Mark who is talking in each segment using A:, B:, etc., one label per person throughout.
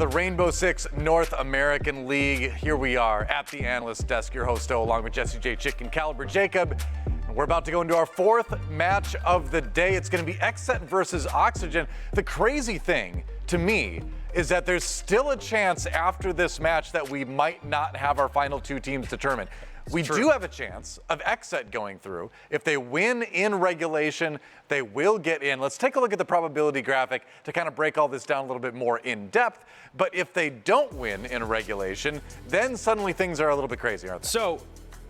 A: The Rainbow Six North American League. Here we are at the analyst desk. Your host, along with Jesse J. Chick and Caliber Jacob. And we're about to go into our fourth match of the day. It's going to be XSET versus Oxygen. The crazy thing to me is that there's still a chance after this match that we might not have our final two teams determined. We do have a chance of XSET going through. If they win in regulation, they will get in. Let's take a look at the probability graphic to kind of break all this down a little bit more in depth. But if they don't win in regulation, then suddenly things are a little bit crazy, aren't they?
B: So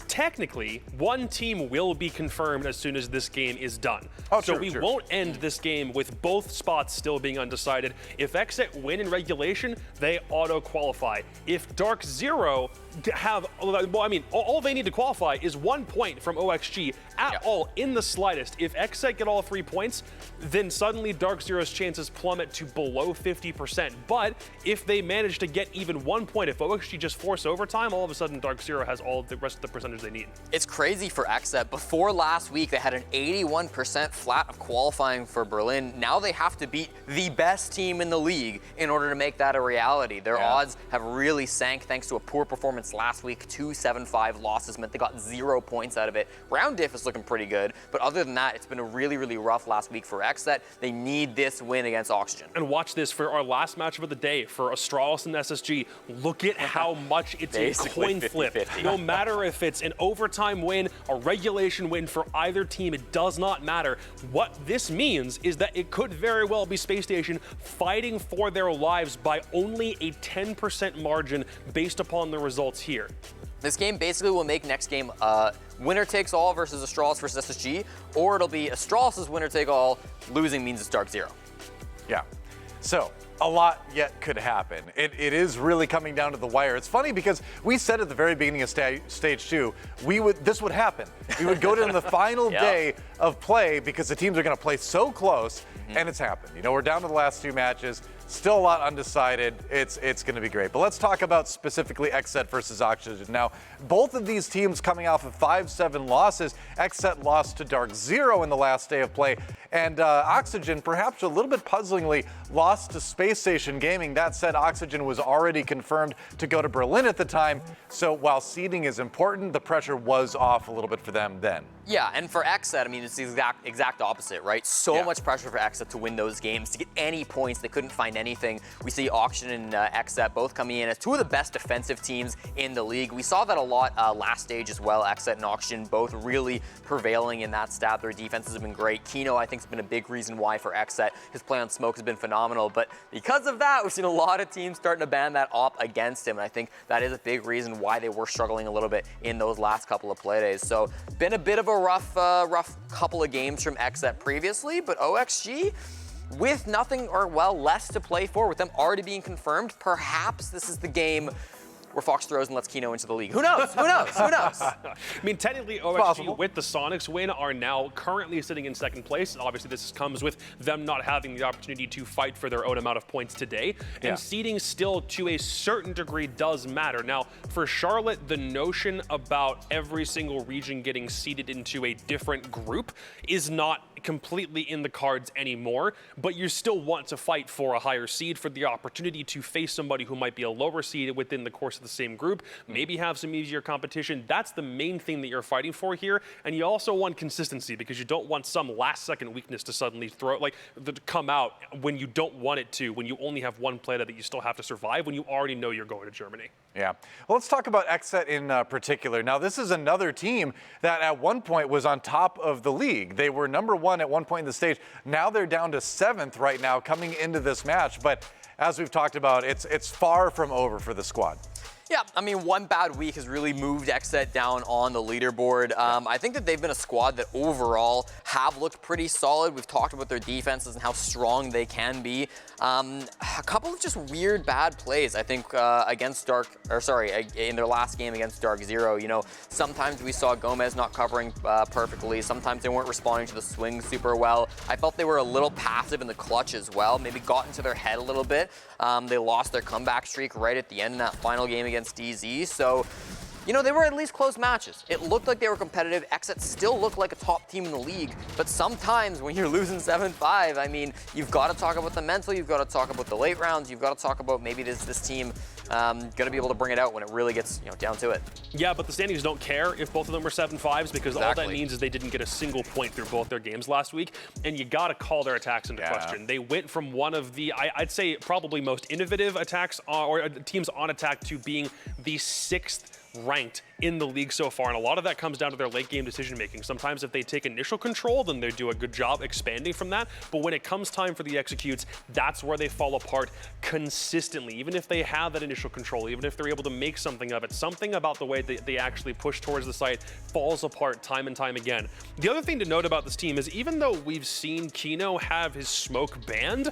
B: technically, one team will be confirmed as soon as this game is done. So we won't end this game with both spots still being undecided. If XSET win in regulation, they auto-qualify. If Dark Zero have, well, I mean, all they need to qualify is 1 point from OXG at all, in the slightest. If XSET get all 3 points, then suddenly Dark Zero's chances plummet to below 50%. But if they manage to get even 1 point, if OXG just force overtime, all of a sudden Dark Zero has all the rest of the percentage they need.
C: It's crazy for XSET. Before last week, they had an 81% flat of qualifying for Berlin. Now they have to beat the best team in the league in order to make that a reality. Their odds have really sank thanks to a poor performance last week. 2-7-5 losses meant they got 0 points out of it. Round diff is looking pretty good, but other than that, it's been a really, really rough last week for XSET. They need this win against Oxygen.
B: And watch this for our last matchup of the day for Astralis and SSG. Look at how much it's a coin flip. No matter if it's an overtime win, a regulation win for either team, it does not matter. What this means is that it could very well be Space Station fighting for their lives by only a 10% margin based upon the results here.
C: This game basically will make next game winner takes all versus Astralis versus SSG, or it'll be Astralis' winner take all, losing means it's Dark Zero.
A: Yeah. So a lot yet could happen. It is really coming down to the wire. It's funny because we said at the very beginning of stage two, this would happen. We would go to the final day of play because the teams are going to play so close, and it's happened. You know, we're down to the last two matches. Still a lot undecided. It's going to be great. But let's talk about specifically XSET versus Oxygen. Now, both of these teams coming off of 5-7 losses. XSET lost to Dark Zero in the last day of play. And Oxygen, perhaps a little bit puzzlingly, lost to Space Station Gaming. That said, Oxygen was already confirmed to go to Berlin at the time. So while seeding is important, the pressure was off a little bit for them then.
C: Yeah, and for XSET, I mean, it's the exact opposite, right? So much pressure for XSET to win those games, to get any points. They couldn't find anything. We see Oxygen and XSET both coming in as two of the best defensive teams in the league. We saw that a lot last stage as well. XSET and Oxygen both really prevailing in that stat. Their defenses have been great. Kino, I think, has been a big reason why for XSET. His play on smoke has been phenomenal. But because of that, we've seen a lot of teams starting to ban that op against him. And I think that is a big reason why they were struggling a little bit in those last couple of play days. So been a bit of a rough couple of games from XSET previously, but OXG, with nothing or, well, less to play for, with them already being confirmed, perhaps this is the game where Fox throws and lets Kino into the league. Who knows? Who knows? Who knows?
B: I mean, technically, OXG with the Sonics win are now currently sitting in second place. Obviously, this comes with them not having the opportunity to fight for their own amount of points today. And seeding still, to a certain degree, does matter. Now, for Charlotte, the notion about every single region getting seeded into a different group is not completely in the cards anymore, but you still want to fight for a higher seed, for the opportunity to face somebody who might be a lower seed within the course of the same group, maybe have some easier competition. That's the main thing that you're fighting for here. And you also want consistency, because you don't want some last second weakness to suddenly come out when you don't want it to, when you only have one player that you still have to survive, when you already know you're going to Germany. Yeah.
A: Well, let's talk about XSET in particular. Now, this is another team that at one point was on top of the league. They were number one at one point in the stage. Now they're down to 7th right now coming into this match. But as we've talked about, it's far from over for the squad.
C: Yeah, I mean, one bad week has really moved XSET down on the leaderboard. I think that they've been a squad that overall have looked pretty solid. We've talked about their defenses and how strong they can be. A couple of just weird bad plays, I think, in their last game against Dark Zero. You know, sometimes we saw Gomez not covering perfectly. Sometimes they weren't responding to the swing super well. I felt they were a little passive in the clutch as well. Maybe got into their head a little bit. They lost their comeback streak right at the end in that final game against DZ. So you know, they were at least close matches. It looked like they were competitive. XSET still looked like a top team in the league, but sometimes when you're losing 7-5, I mean, you've got to talk about the mental, you've got to talk about the late rounds, you've got to talk about maybe this team going to be able to bring it out when it really gets, you know, down to it.
B: Yeah, but the standings don't care if both of them are 7-5s because all that means is they didn't get a single point through both their games last week, and you got to call their attacks into question. They went from one of the, I'd say, probably most innovative attacks or teams on attack to being the 6th ranked in the league so far, and a lot of that comes down to their late game decision making. Sometimes if they take initial control, then they do a good job expanding from that, but when it comes time for the executes, that's where they fall apart consistently. Even if they have that initial control, even if they're able to make something of it, something about the way that they actually push towards the site falls apart time and time again. The other thing to note about this team is even though we've seen Kino have his smoke banned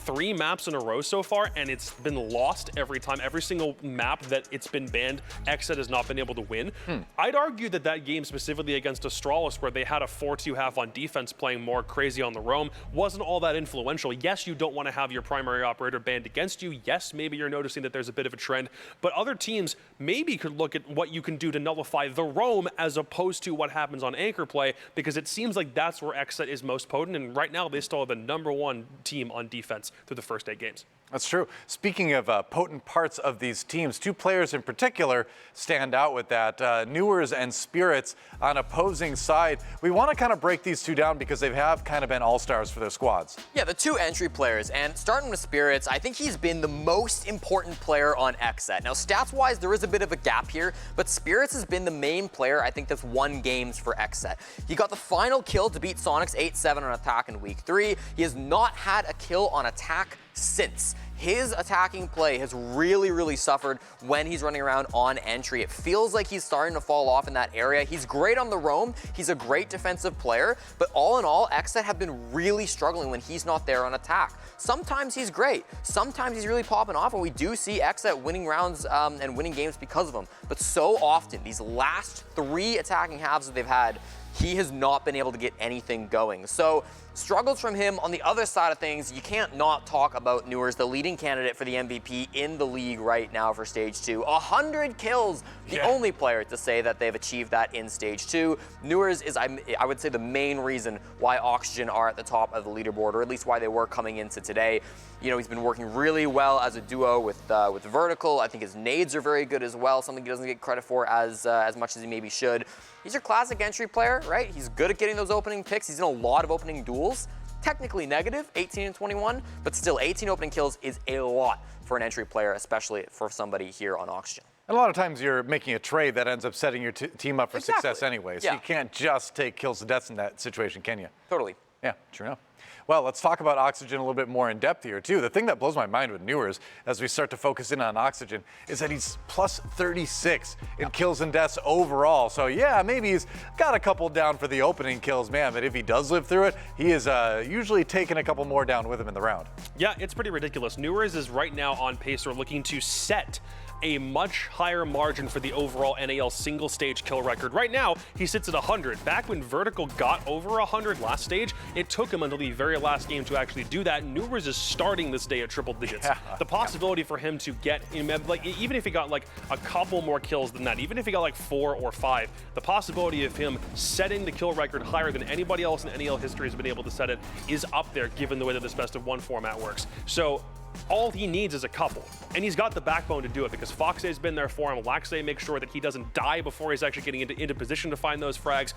B: 3 maps in a row so far, and it's been lost every time. Every single map that it's been banned, XSET has not been able to win. I'd argue that that game specifically against Astralis, where they had a 4-2 half on defense playing more crazy on the roam, wasn't all that influential. Yes, you don't want to have your primary operator banned against you. Yes, maybe you're noticing that there's a bit of a trend, but other teams maybe could look at what you can do to nullify the roam as opposed to what happens on anchor play, because it seems like that's where XSET is most potent, and right now they still have the #1 team on defense through the first 8 games.
A: That's true. Speaking of potent parts of these teams, 2 players in particular stand out with that. Newers and Spirits on opposing side. We want to kind of break these 2 down because they have kind of been all-stars for their squads.
C: Yeah, the 2 entry players, and starting with Spirits, I think he's been the most important player on XSET. Now, stats-wise, there is a bit of a gap here, but Spirits has been the main player, I think, that's won games for XSET. He got the final kill to beat Sonics 8-7 on attack in week 3. He has not had a kill on attack since. His attacking play has really suffered when he's running around on entry. It feels like he's starting to fall off in that area. He's great on the roam. He's a great defensive player, but all in all, XSET have been really struggling when he's not there on attack. Sometimes he's great. Sometimes he's really popping off, and we do see XSET winning rounds and winning games because of him. But so often, these last 3 attacking halves that they've had, he has not been able to get anything going. So struggles from him. On the other side of things, you can't not talk about Newers, the leading candidate for the MVP in the league right now for Stage 2. 100 kills, the only player to say that they've achieved that in Stage 2. Newers is, I would say, the main reason why Oxygen are at the top of the leaderboard, or at least why they were coming into today. You know, he's been working really well as a duo with Vertical. I think his nades are very good as well, something he doesn't get credit for as much as he maybe should. He's your classic entry player, right? He's good at getting those opening picks. He's in a lot of opening duels. Technically negative, 18 and 21, but still 18 opening kills is a lot for an entry player, especially for somebody here on Oxygen.
A: And a lot of times you're making a trade that ends up setting your team up for success anyway. So you can't just take kills to deaths in that situation, can you?
C: Totally.
A: Yeah, true enough. Well, let's talk about Oxygen a little bit more in depth here, too. The thing that blows my mind with Newers, as we start to focus in on Oxygen, is that he's plus 36 in kills and deaths overall. So, yeah, maybe he's got a couple down for the opening kills, man, but if he does live through it, he is usually taking a couple more down with him in the round.
B: Yeah, it's pretty ridiculous. Newers is right now on pace or looking to set a much higher margin for the overall NAL single stage kill record. Right now, he sits at 100. Back when Vertical got over 100 last stage, it took him until the very last game to actually do that. Newers is starting this day at triple digits. The possibility for him to get, like, even if he got like a couple more kills than that, even if he got like 4 or 5, the possibility of him setting the kill record higher than anybody else in NAL history has been able to set it is up there, given the way that this best of 1 format works. So all he needs is a couple, and he's got the backbone to do it because Foxay's been there for him. Laxay makes sure that he doesn't die before he's actually getting into position to find those frags.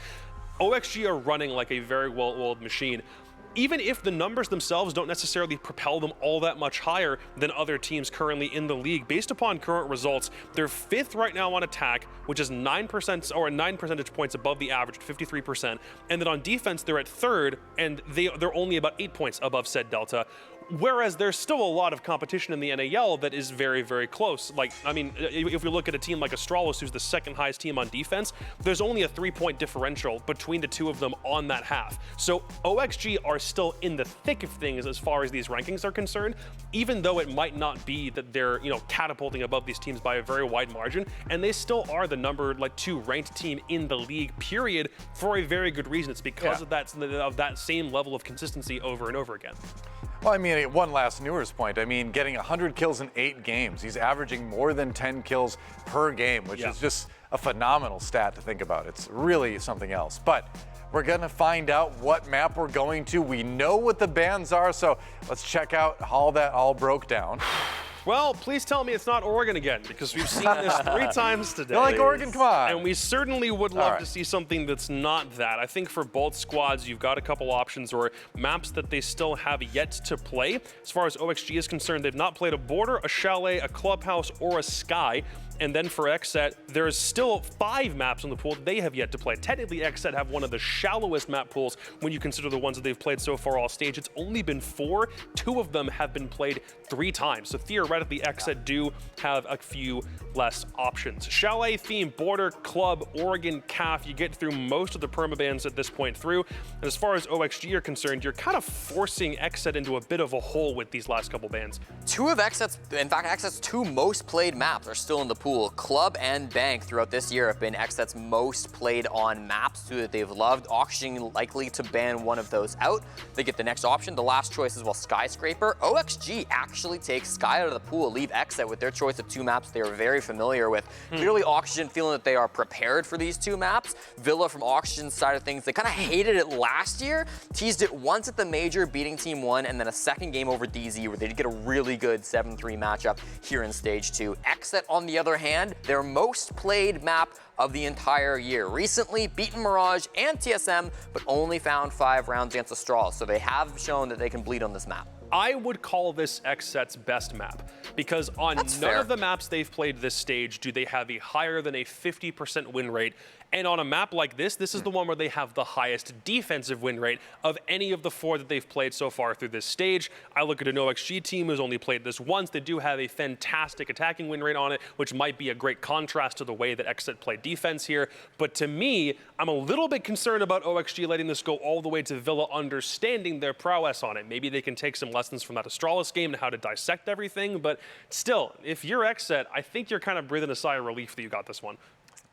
B: OXG are running like a very well-oiled machine. Even if the numbers themselves don't necessarily propel them all that much higher than other teams currently in the league, based upon current results, they're 5th right now on attack, which is 9% or 9 percentage points above the average, 53%. And then on defense, they're at 3rd, and they're only about 8 points above said delta. Whereas there's still a lot of competition in the NAL that is very close. Like, I mean, if we look at a team like Astralis, who's the 2nd highest team on defense, there's only a 3-point differential between the 2 of them on that half. So OXG are still in the thick of things as far as these rankings are concerned, even though it might not be that they're, catapulting above these teams by a very wide margin, and they still are the number 2 ranked team in the league, period, for a very good reason. It's because of that same level of consistency over and over again.
A: Well, I mean, one last Newers point. I mean, getting 100 kills in 8 games. He's averaging more than 10 kills per game, which is just a phenomenal stat to think about. It's really something else. But we're going to find out what map we're going to. We know what the bans are, so let's check out how that all broke down.
B: Well, please tell me it's not Oregon again, because we've seen this 3 times today.
A: You like Oregon? Come on.
B: And we certainly would love to see something that's not that. I think for both squads, you've got a couple options or maps that they still have yet to play. As far as OXG is concerned, they've not played a border, a chalet, a clubhouse, or a sky. And then for XSET, there's still 5 maps in the pool they have yet to play. Technically, XSET have one of the shallowest map pools when you consider the ones that they've played so far all stage. It's only been 4. 2 of them have been played 3 times. So theoretically, XSET do have a few less options. Chalet, theme, border, club, Oregon, CAF, you get through most of the permabans at this point through. And as far as OXG are concerned, you're kind of forcing XSET into a bit of a hole with these last couple bans.
C: 2 of XSET's, in fact, XSET's 2 most played maps are still in the pool. Club and Bank throughout this year have been XSET's most played on maps, 2 that they've loved. Auctioning likely to ban one of those out. They get the next option. The last choice is, well, Skyscraper. OXG actually takes Sky out of the pool, leave XSET with their choice of 2 maps they are very familiar with. Clearly, Oxygen feeling that they are prepared for these 2 maps. Villa from Oxygen's side of things, they kind of hated it last year. Teased it once at the major, beating Team 1, and then a second game over DZ where they did get a really good 7-3 matchup here in Stage 2. XSET, on the other hand, their most played map of the entire year. Recently beaten Mirage and TSM, but only found 5 rounds against Astral, so they have shown that they can bleed on this map.
B: I would call this XSET's best map, because on none of the maps they've played this stage do they have a higher than a 50% win rate. And on a map like this is the one where they have the highest defensive win rate of any of the 4 that they've played so far through this stage. I look at an OXG team who's only played this once. They do have a fantastic attacking win rate on it, which might be a great contrast to the way that XSET played defense here. But to me, I'm a little bit concerned about OXG letting this go all the way to Villa, understanding their prowess on it. Maybe they can take some lessons from that Astralis game and how to dissect everything. But still, if you're XSET, I think you're kind of breathing a sigh of relief that you got this one.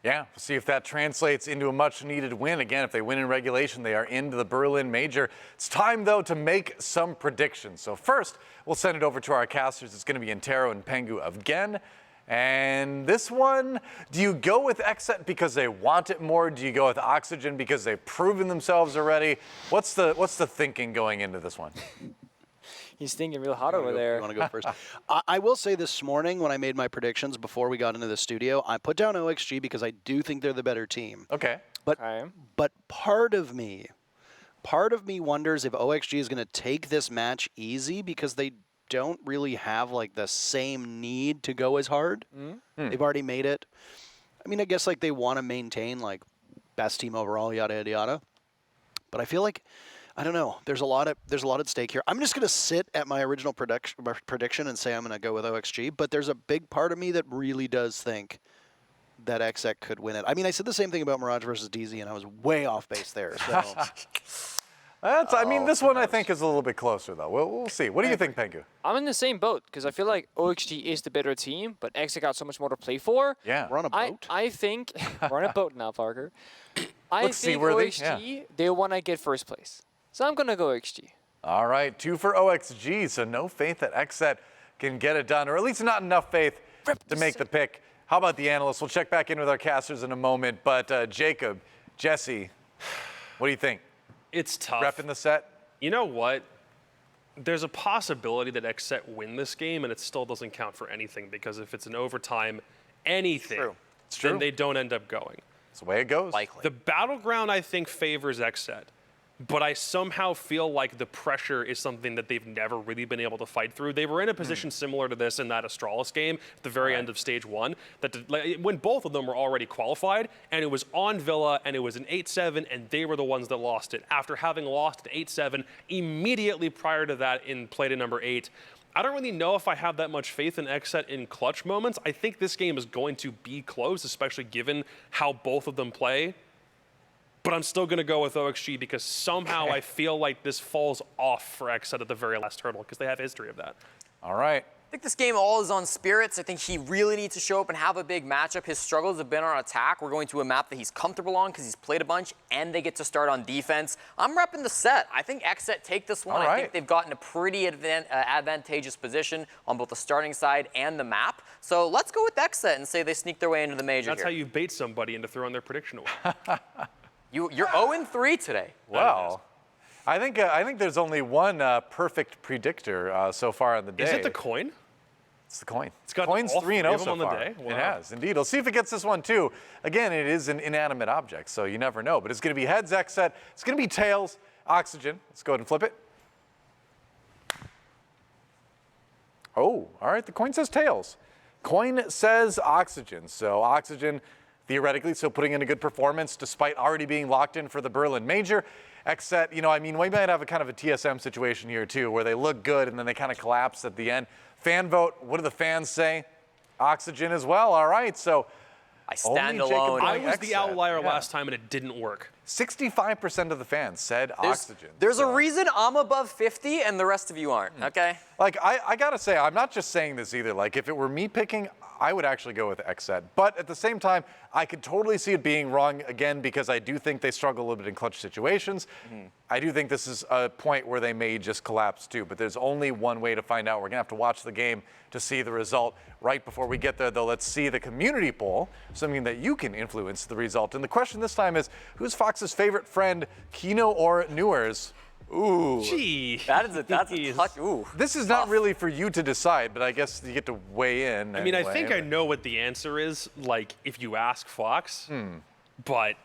A: Yeah, we'll see if that translates into a much-needed win. Again, if they win in regulation, they are into the Berlin Major. It's time, though, to make some predictions. So first, we'll send it over to our casters. It's going to be Intero and Pengu again. And this one, do you go with XSET because they want it more? Do you go with Oxygen because they've proven themselves already? What's the thinking going into this one?
D: He's thinking real hot over there.
E: You want to go first? I will say this morning when I made my predictions before we got into the studio, I put down OXG because I do think they're the better team.
A: Okay.
E: But part of me wonders if OXG is going to take this match easy because they don't really have like the same need to go as hard. They've already made it. I mean, I guess like they want to maintain like best team overall, yada yada yada. But I feel like, I don't know. There's a lot at stake here. I'm just going to sit at my original prediction and say I'm going to go with OXG. But there's a big part of me that really does think that XSET could win it. I mean, I said the same thing about Mirage versus DZ, and I was way off base there. So.
A: I mean, this one I think is a little bit closer, though. We'll see. What do you think, Pengu?
D: I'm in the same boat because I feel like OXG is the better team, but XSET got so much more to play for.
A: Yeah.
E: We're on a boat?
D: I think we're on a boat now, Parker. I
A: Looks
D: think
A: seaworthy,
D: OXG, they want to get first place. So I'm going to go XG.
A: All right, 2 for OXG, so no faith that XSET can get it done, or at least not enough faith to make the pick. How about the analysts? We'll check back in with our casters in a moment, but Jacob, Jesse, what do you think?
B: It's tough.
A: Repping the set?
B: You know what? There's a possibility that XSET win this game, and it still doesn't count for anything, because if it's an overtime anything,
A: It's true.
B: then they don't end up going.
A: That's the way it goes.
C: Likely.
B: The battleground, I think, favors XSET. But I somehow feel like the pressure is something that they've never really been able to fight through. They were in a position similar to this in that Astralis game at the very end of Stage 1, when both of them were already qualified, and it was on Villa, and it was an 8-7, and they were the ones that lost it. After having lost an 8-7 immediately prior to that in Playday number 8, I don't really know if I have that much faith in XSET in clutch moments. I think this game is going to be close, especially given how both of them play. But I'm still going to go with OXG because somehow I feel like this falls off for XSET at the very last hurdle because they have history of that.
A: All right,
C: I think this game all is on spirits. I think he really needs to show up and have a big matchup. His struggles have been on attack. We're going to a map that he's comfortable on because he's played a bunch, and they get to start on defense. I'm repping the set. I think XSET take this one.
A: All right.
C: I think they've gotten a pretty advantageous position on both the starting side and the map. So let's go with XSET and say they sneak their way into the major.
B: That's
C: here.
B: how you bait somebody into throwing their prediction away.
C: You're 0-3 today.
A: Wow. I think there's only one perfect predictor so far on the day.
B: Is it the coin?
A: It's the coin.
B: It's got
A: Coin's
B: all
A: 3-0
B: three of
A: so
B: them on the
A: far.
B: day? Wow.
A: It has, indeed. We'll see if it gets this one, too. Again, it is an inanimate object, so you never know. But it's going to be heads, XSET. It's going to be tails, Oxygen. Let's go ahead and flip it. Oh, all right. The coin says tails. Coin says Oxygen. So Oxygen, theoretically, still putting in a good performance despite already being locked in for the Berlin Major. XSET, we might have a kind of a TSM situation here, too, where they look good and then they kind of collapse at the end. Fan vote, what do the fans say? Oxygen as well, all right. So
C: I stand
A: only Jacob
C: alone.
B: I was the
A: XSET,
B: outlier
A: yeah.
B: last time, and it didn't work.
A: 65% of the fans said Oxygen.
C: There's
A: so.
C: a reason I'm above 50 and the rest of you aren't, okay?
A: Like, I gotta say, I'm not just saying this either. Like, if it were me picking, I would actually go with XSET. But at the same time, I could totally see it being wrong again because I do think they struggle a little bit in clutch situations. I do think this is a point where they may just collapse too. But there's only one way to find out. We're gonna have to watch the game to see the result. Right before we get there, though, let's see the community poll, something that you can influence the result. And the question this time is, who's Fox's favorite friend, Kino or Newers? Ooh.
B: Gee.
C: That's a touch. Ooh.
A: This is not really for you to decide, but I guess you get to weigh in.
B: I mean, I
A: anyway.
B: think I know what the answer is, like, if you ask Fox, but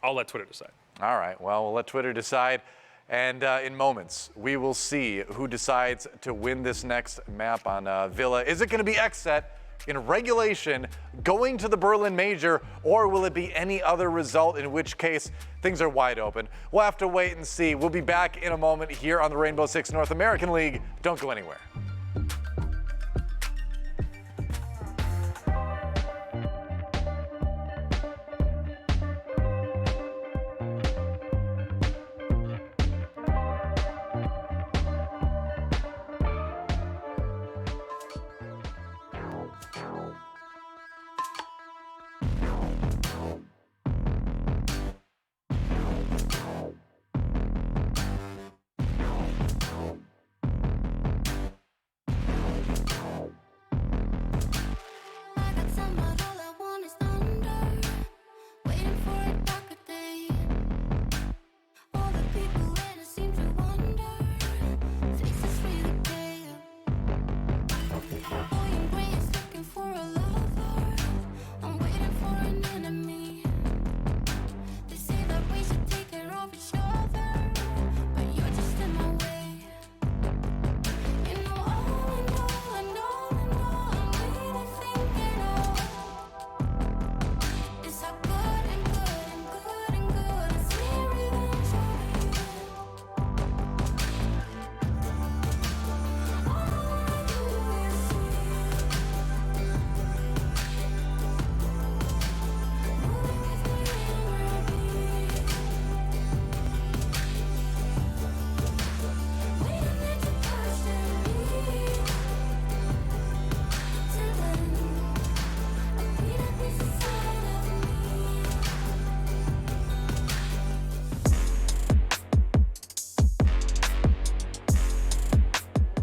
B: I'll let Twitter decide.
A: All right, well, we'll let Twitter decide. And in moments, we will see who decides to win this next map on Villa. Is it going to be XSET in regulation going to the Berlin Major, or will it be any other result, in which case things are wide open? We'll have to wait and see. We'll be back in a moment here on the Rainbow Six North American League. Don't go anywhere.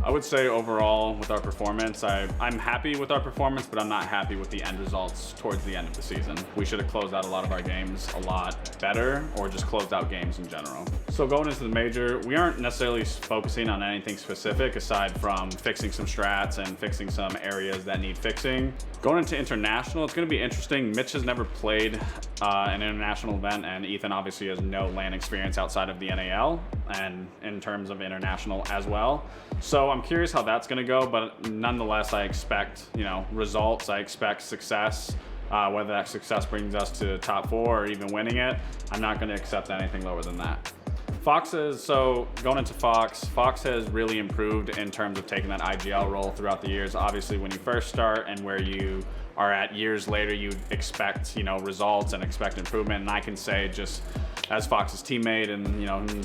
F: I would say overall with our performance, I'm happy with our performance, but I'm not happy with the end results towards the end of the season. We should have closed out a lot of our games a lot better, or just closed out games in general. So going into the major, we aren't necessarily focusing on anything specific aside from fixing some strats and fixing some areas that need fixing. Going into international, it's going to be interesting. Mitch has never played an international event, and Ethan obviously has no LAN experience outside of the NAL and in terms of international as well. So I'm curious how that's going to go, but nonetheless, I expect, results. I expect success. Whether that success brings us to top 4 or even winning it, I'm not going to accept anything lower than that. Going into Fox has really improved in terms of taking that IGL role throughout the years. Obviously, when you first start and where you are at years later, you expect, results and expect improvement. And I can say, just as Fox's teammate and,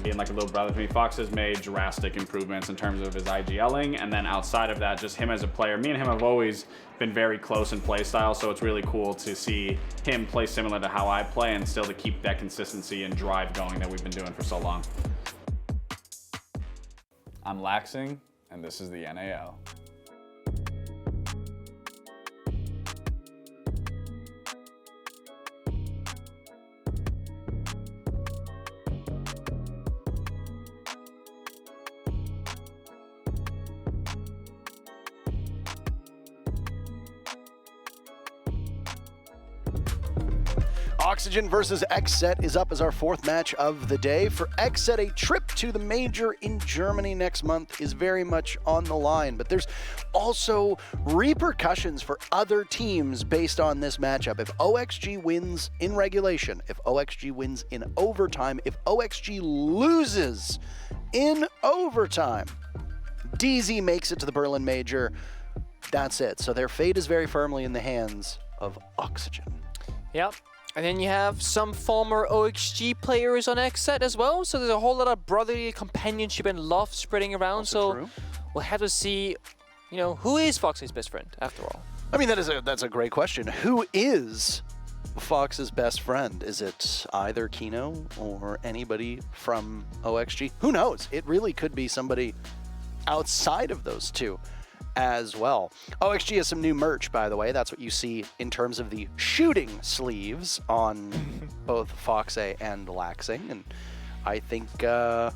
F: being like a little brother to me, Fox has made drastic improvements in terms of his IGLing. And then outside of that, just him as a player, me and him have always been very close in play style. So it's really cool to see him play similar to how I play and still to keep that consistency and drive going that we've been doing for so long.
G: I'm Laxing, and this is the NAL.
E: Oxygen versus XSET is up as our fourth match of the day. For XSET, a trip to the major in Germany next month is very much on the line, but there's also repercussions for other teams based on this matchup. If OXG wins in regulation, if OXG wins in overtime, if OXG loses in overtime, DZ makes it to the Berlin Major. That's it. So their fate is very firmly in the hands of Oxygen.
D: Yep. And then you have some former OXG players on XSET as well, so there's a whole lot of brotherly companionship and love spreading around.
E: Also
D: so
E: true.
D: We'll have to see, who is Fox's best friend after all?
E: I mean, that's a great question. Who is Fox's best friend? Is it either Kino or anybody from OXG? Who knows? It really could be somebody outside of those two as well. OXG has some new merch, by the way. That's what you see in terms of the shooting sleeves on both Foxay and Laxing. And I think, wow,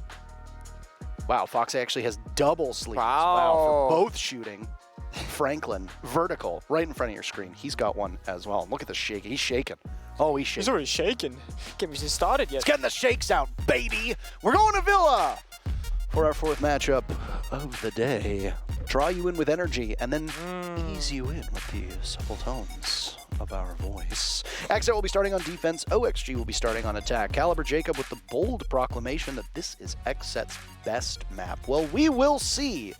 E: Foxay actually has double sleeves. Wow, for both shooting. Franklin, vertical, right in front of your screen. He's got one as well. Look at the shake. He's shaking. Oh, he's shaking.
D: He's already shaking. Can't be started yet.
E: He's getting the shakes out, baby. We're going to Villa for our fourth matchup of the day. Draw you in with energy and then ease you in with the supple tones of our voice. XSET will be starting on defense. OXG will be starting on attack. Caliber Jacob with the bold proclamation that this is XSET's best map. Well, we will see.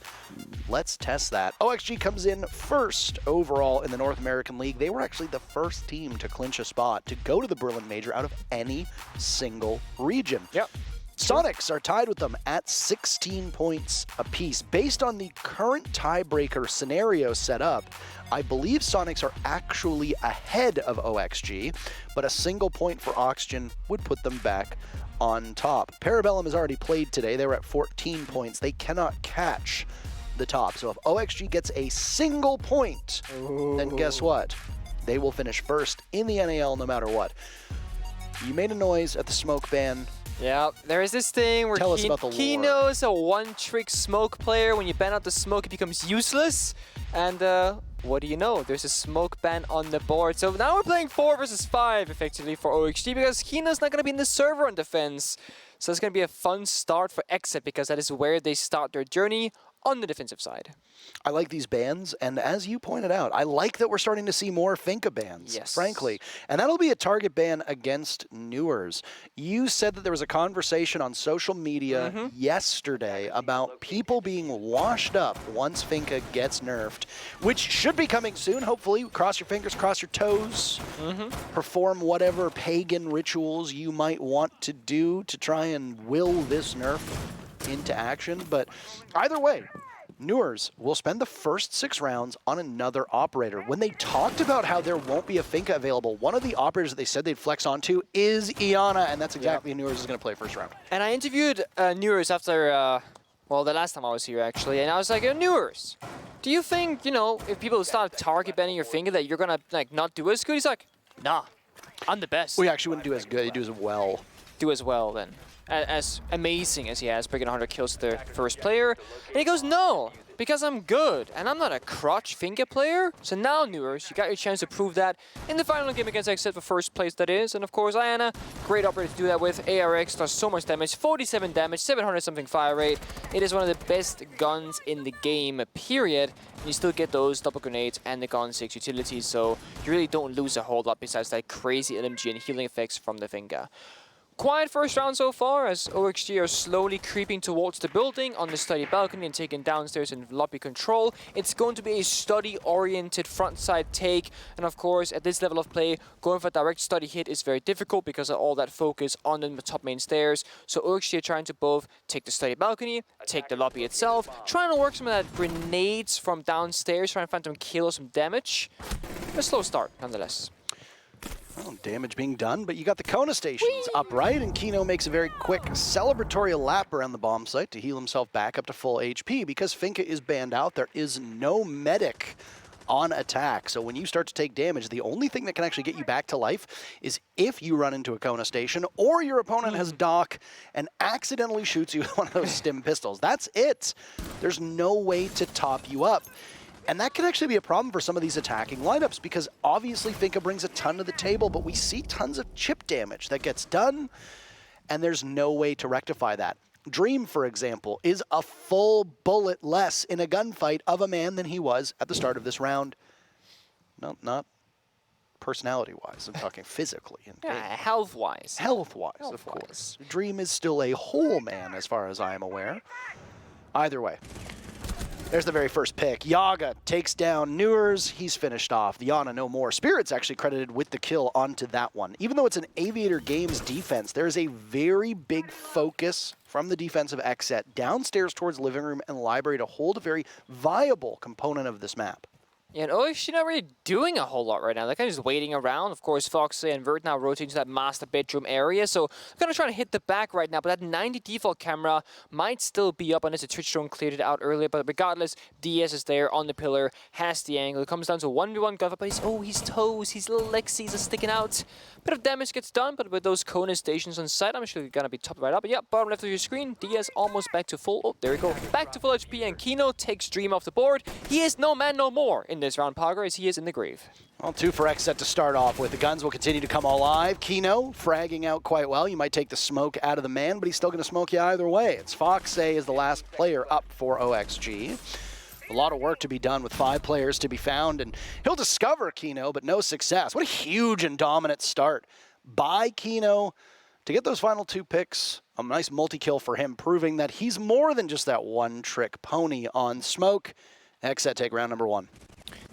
E: Let's test that. OXG comes in first overall in the North American League. They were actually the first team to clinch a spot to go to the Berlin Major out of any single region.
D: Yep.
E: Sonics are tied with them at 16 points apiece. Based on the current tiebreaker scenario set up, I believe Sonics are actually ahead of OXG, but a single point for Oxygen would put them back on top. Parabellum has already played today. They were at 14 points. They cannot catch the top. So if OXG gets a single point, then guess what? They will finish first in the NAL no matter what. You made a noise at the smoke ban.
D: Yeah, there is this thing where
E: Tell us about the lore.
D: Kino's a one-trick smoke player. When you ban out the smoke, it becomes useless. And what do you know? There's a smoke ban on the board. So now we're playing 4 versus 5 effectively for OXG because Kino's not going to be in the server on defense. So it's going to be a fun start for XSET because that is where they start their journey on the defensive side.
E: I like these bans, and as you pointed out, I like that we're starting to see more Finka bans, frankly. And that'll be a target ban against Newers. You said that there was a conversation on social media yesterday about people being washed up once Finka gets nerfed, which should be coming soon, hopefully. Cross your fingers, cross your toes. Perform whatever pagan rituals you might want to do to try and will this nerf into action. But either way, Newers will spend the first 6 rounds on another operator. When they talked about how there won't be a Finka available, one of the operators that they said they'd flex onto is Iana, and that's exactly who Newers is going to play first round.
D: And I interviewed Newers after, well, the last time I was here actually, and I was like, Newers, do you think, if people start target banning your Finka that you're going to not do as good? He's like, nah, I'm the best.
E: We actually wouldn't do as good, he'd do as well.
D: Do as well then. As amazing as he has, breaking 100 kills to the first player. And he goes, no, because I'm good, and I'm not a crotch Finka player. So now, Newers, you got your chance to prove that in the final game against XSET for first place, that is. And of course, Iana, great operator to do that with. ARX does so much damage, 47 damage, 700-something fire rate. It is one of the best guns in the game, period. And you still get those double grenades and the Gun 6 utilities, so you really don't lose a whole lot besides that crazy LMG and healing effects from the Finka. Quiet first round so far, as OXG are slowly creeping towards the building on the study balcony and taking downstairs and lobby control. It's going to be a study-oriented frontside take, and of course, at this level of play, going for a direct study hit is very difficult because of all that focus on the top main stairs. So OXG are trying to both take the study balcony, take the lobby itself, trying to work some of that grenades from downstairs, trying to find some kill or some damage. A slow start, nonetheless.
E: Well, damage being done, but you got the Kona stations upright, and Kino makes a very quick celebratory lap around the bomb site to heal himself back up to full HP. Because Finka is banned out, there is no medic on attack. So when you start to take damage, the only thing that can actually get you back to life is if you run into a Kona station or your opponent has Doc and accidentally shoots you with one of those stim pistols. That's it. There's no way to top you up. And that can actually be a problem for some of these attacking lineups because obviously Finka brings a ton to the table, but we see tons of chip damage that gets done, and there's no way to rectify that. Dream, for example, is a full bullet less in a gunfight of a man than he was at the start of this round. No, not personality-wise. I'm talking physically.
D: Health-wise.
E: Health-wise, of course. Dream is still a whole man as far as I am aware. Either way. There's the very first pick. Yaga takes down Newers. He's finished off. The Yana no more. Spirit's actually credited with the kill onto that one. Even though it's an Aviator Games defense, there is a very big focus from the defense of XSET downstairs towards living room and library to hold a very viable component of this map.
D: Yeah, and OXG not really doing a whole lot right now. They're kind of just waiting around. Of course, Foxy and Vert now rotating to that master bedroom area. So they're going to try to hit the back right now. But that 90 default camera might still be up unless the Twitch drone cleared it out earlier. But regardless, DS is there on the pillar, has the angle. It comes down to 1v1 gunfight. But his toes, his little legs are sticking out. Bit of damage gets done, but with those Kona stations on site, I'm actually going to be topped right up. But yeah, bottom left of your screen, DS almost back to full. Oh, there we go. Back to full HP, and Kino takes Dream off the board. He is no man no more in this round, Pogger, as he is in the grave.
E: Well, 2 for XSET to start off with. The guns will continue to come alive. Kino fragging out quite well. You might take the smoke out of the man, but he's still going to smoke you either way. It's Foxay is the last player up for OXG. A lot of work to be done with 5 players to be found, and he'll discover Kino, but no success. What a huge and dominant start by Kino to get those final 2 picks. A nice multi-kill for him, proving that he's more than just that one-trick pony on smoke. XSET take round number 1.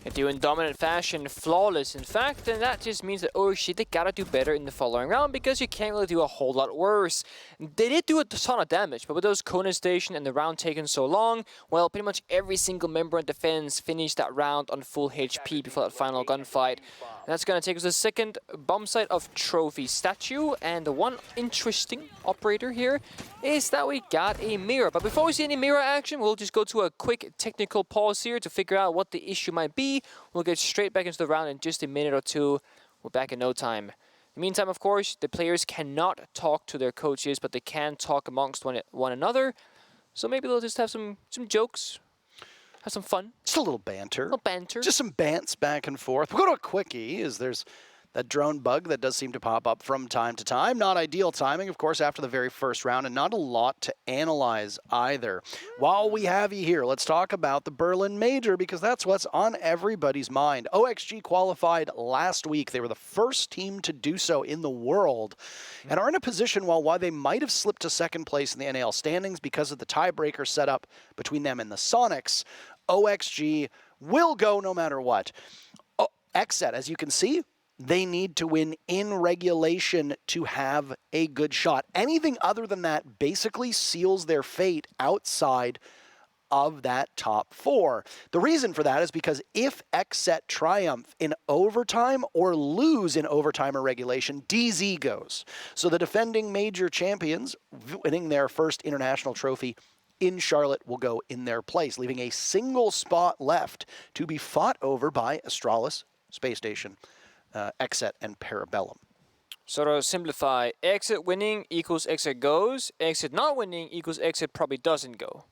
D: They do in dominant fashion, flawless in fact, and that just means that OXG, they gotta do better in the following round because you can't really do a whole lot worse. They did do a ton of damage, but with those Kona station and the round taking so long, well, pretty much every single member in defense finished that round on full HP before that final gunfight. And that's gonna take us to the second bomb site of Trophy Statue, and the one interesting operator here is that we got a mirror. But before we see any mirror action, we'll just go to a quick technical pause here to figure out what the issue might be. We'll get straight back into the round in just a minute or two. We're back in no time. In the meantime, of course, the players cannot talk to their coaches, but they can talk amongst one another. So maybe they'll just have some jokes, have some fun.
E: Just a little banter.
D: A little banter.
E: Just some bants back and forth. We'll go to a quickie, as there's that drone bug that does seem to pop up from time to time. Not ideal timing, of course, after the very first round, and not a lot to analyze either. While we have you here, let's talk about the Berlin Major, because that's what's on everybody's mind. OXG qualified last week. They were the first team to do so in the world, and are in a position while they might have slipped to second place in the NAL standings because of the tiebreaker set up between them and the Sonics, OXG will go no matter what. XSET, as you can see, they need to win in regulation to have a good shot. Anything other than that basically seals their fate outside of that top 4. The reason for that is because if XSET triumph in overtime or lose in overtime or regulation, DZ goes. So the defending major champions winning their first international trophy in Charlotte will go in their place, leaving a single spot left to be fought over by Astralis, Space Station, XSET, and Parabellum.
D: So to simplify, XSET winning equals XSET goes, XSET not winning equals XSET probably doesn't go.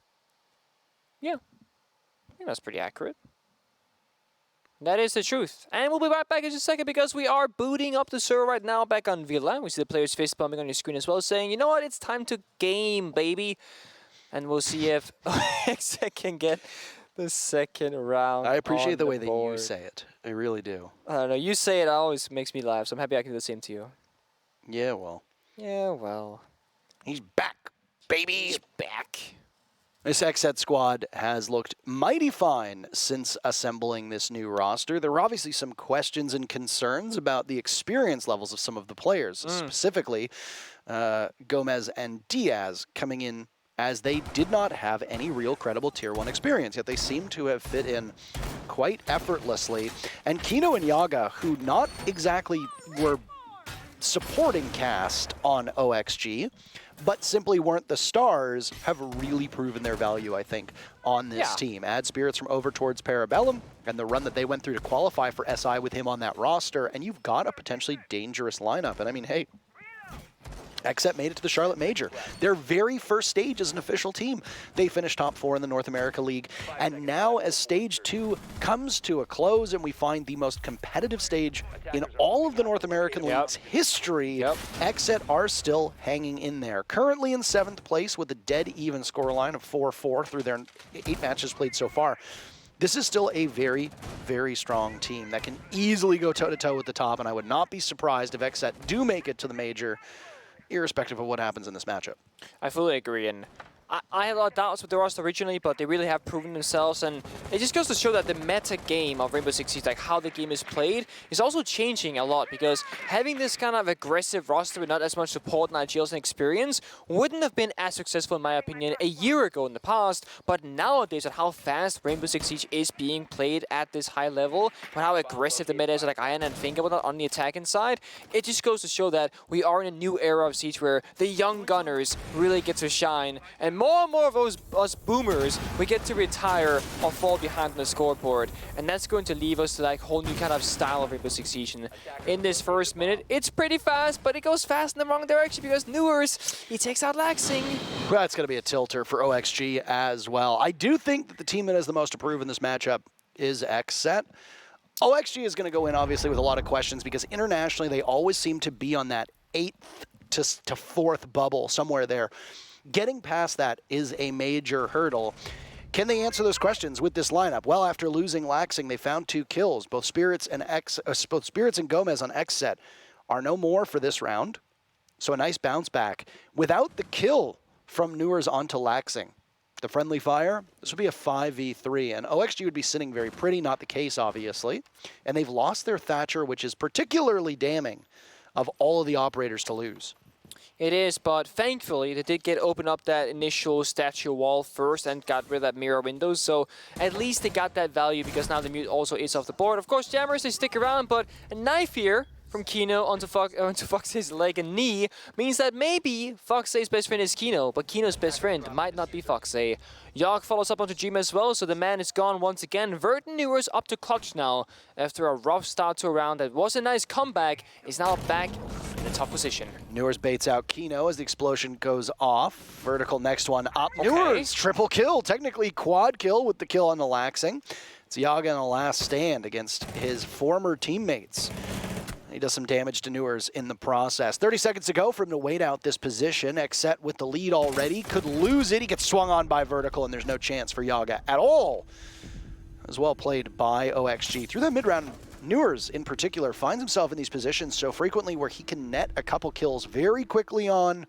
D: Yeah, I think that's pretty accurate. That is the truth. And we'll be right back in just a second because we are booting up the server right now back on Villa. We see the players face pumping on your screen as well, saying, you know what, it's time to game, baby. And we'll see if XSET can get the second round.
E: I appreciate the way that
D: board.
E: you say it. I really do.
D: I don't know. You say it always makes me laugh, so I'm happy I can do the same to you.
E: Yeah, well,
D: Yeah, well.
E: He's back, baby.
D: He's back.
E: This XSET squad has looked mighty fine since assembling this new roster. There were obviously some questions and concerns about the experience levels of some of the players, specifically Gomez and Diaz coming in as they did not have any real credible Tier 1 experience, yet they seem to have fit in quite effortlessly. And Kino and Yaga, who not exactly were supporting cast on OXG, but simply weren't the stars, have really proven their value, I think, on this team. Add spirits from over towards Parabellum, and the run that they went through to qualify for SI with him on that roster, and you've got a potentially dangerous lineup. And I mean, hey, XSET made it to the Charlotte Major. Their very first stage as an official team. They finished top 4 in the North America League. And now as Stage 2 comes to a close and we find the most competitive stage in all of the North American League's history, XSET are still hanging in there. Currently in 7th place with a dead even scoreline of 4-4 through their 8 matches played so far. This is still a very, very strong team that can easily go toe-to-toe with the top, and I would not be surprised if XSET do make it to the Major, irrespective of what happens in this matchup.
D: I fully agree, and I had a lot of doubts with the roster originally, but they really have proven themselves, and it just goes to show that the meta game of Rainbow Six Siege, like how the game is played, is also changing a lot, because having this kind of aggressive roster with not as much support and IGLs and experience wouldn't have been as successful, in my opinion, a year ago in the past, but nowadays at how fast Rainbow Six Siege is being played at this high level, but how aggressive the meta is, like Ian and Finka on the attacking side, it just goes to show that we are in a new era of Siege where the young gunners really get to shine, and more and more of us boomers, we get to retire or fall behind on the scoreboard. And that's going to leave us to like whole new kind of style of Rainbow Six Siege. In this first minute, it's pretty fast, but it goes fast in the wrong direction because Newers, he takes out Laxing.
E: Well, that's going to be a tilter for OXG as well. I do think that the team that has the most to prove in this matchup is XSET. OXG is going to go in, obviously, with a lot of questions because internationally, they always seem to be on that 8th to 4th bubble, somewhere there. Getting past that is a major hurdle. Can they answer those questions with this lineup? Well, after losing Laxing, they found 2 kills. Both Spirits and Gomez on XSET are no more for this round. So a nice bounce back. Without the kill from Newers onto Laxing, the friendly fire, this would be a 5v3. And OXG would be sitting very pretty, not the case, obviously. And they've lost their Thatcher, which is particularly damning of all of the operators to lose.
D: It is, but thankfully they did open up that initial statue wall first and got rid of that mirror window, so at least they got that value because now the mute also is off the board. Of course, Jammers, they stick around, but a knife here from Kino onto Foxy's leg and knee means that maybe Foxy's best friend is Kino, but Kino's best friend might not be Foxy. Yogg follows up onto Jim as well, so the man is gone once again. Vert and Newers up to clutch now after a rough start to a round that was a nice comeback, is now back in a tough position.
E: Newers baits out Kino as the explosion goes off. Vertical next one up. Okay. Newers, triple kill, technically quad kill with the kill on the Laxing. It's Yaga in a last stand against his former teammates. He does some damage to Newers in the process. 30 seconds to go for him to wait out this position. XSET with the lead already. Could lose it. He gets swung on by Vertical, and there's no chance for Yaga at all. As well played by OXG. Through that mid-round, Newers in particular finds himself in these positions so frequently where he can net a couple kills very quickly on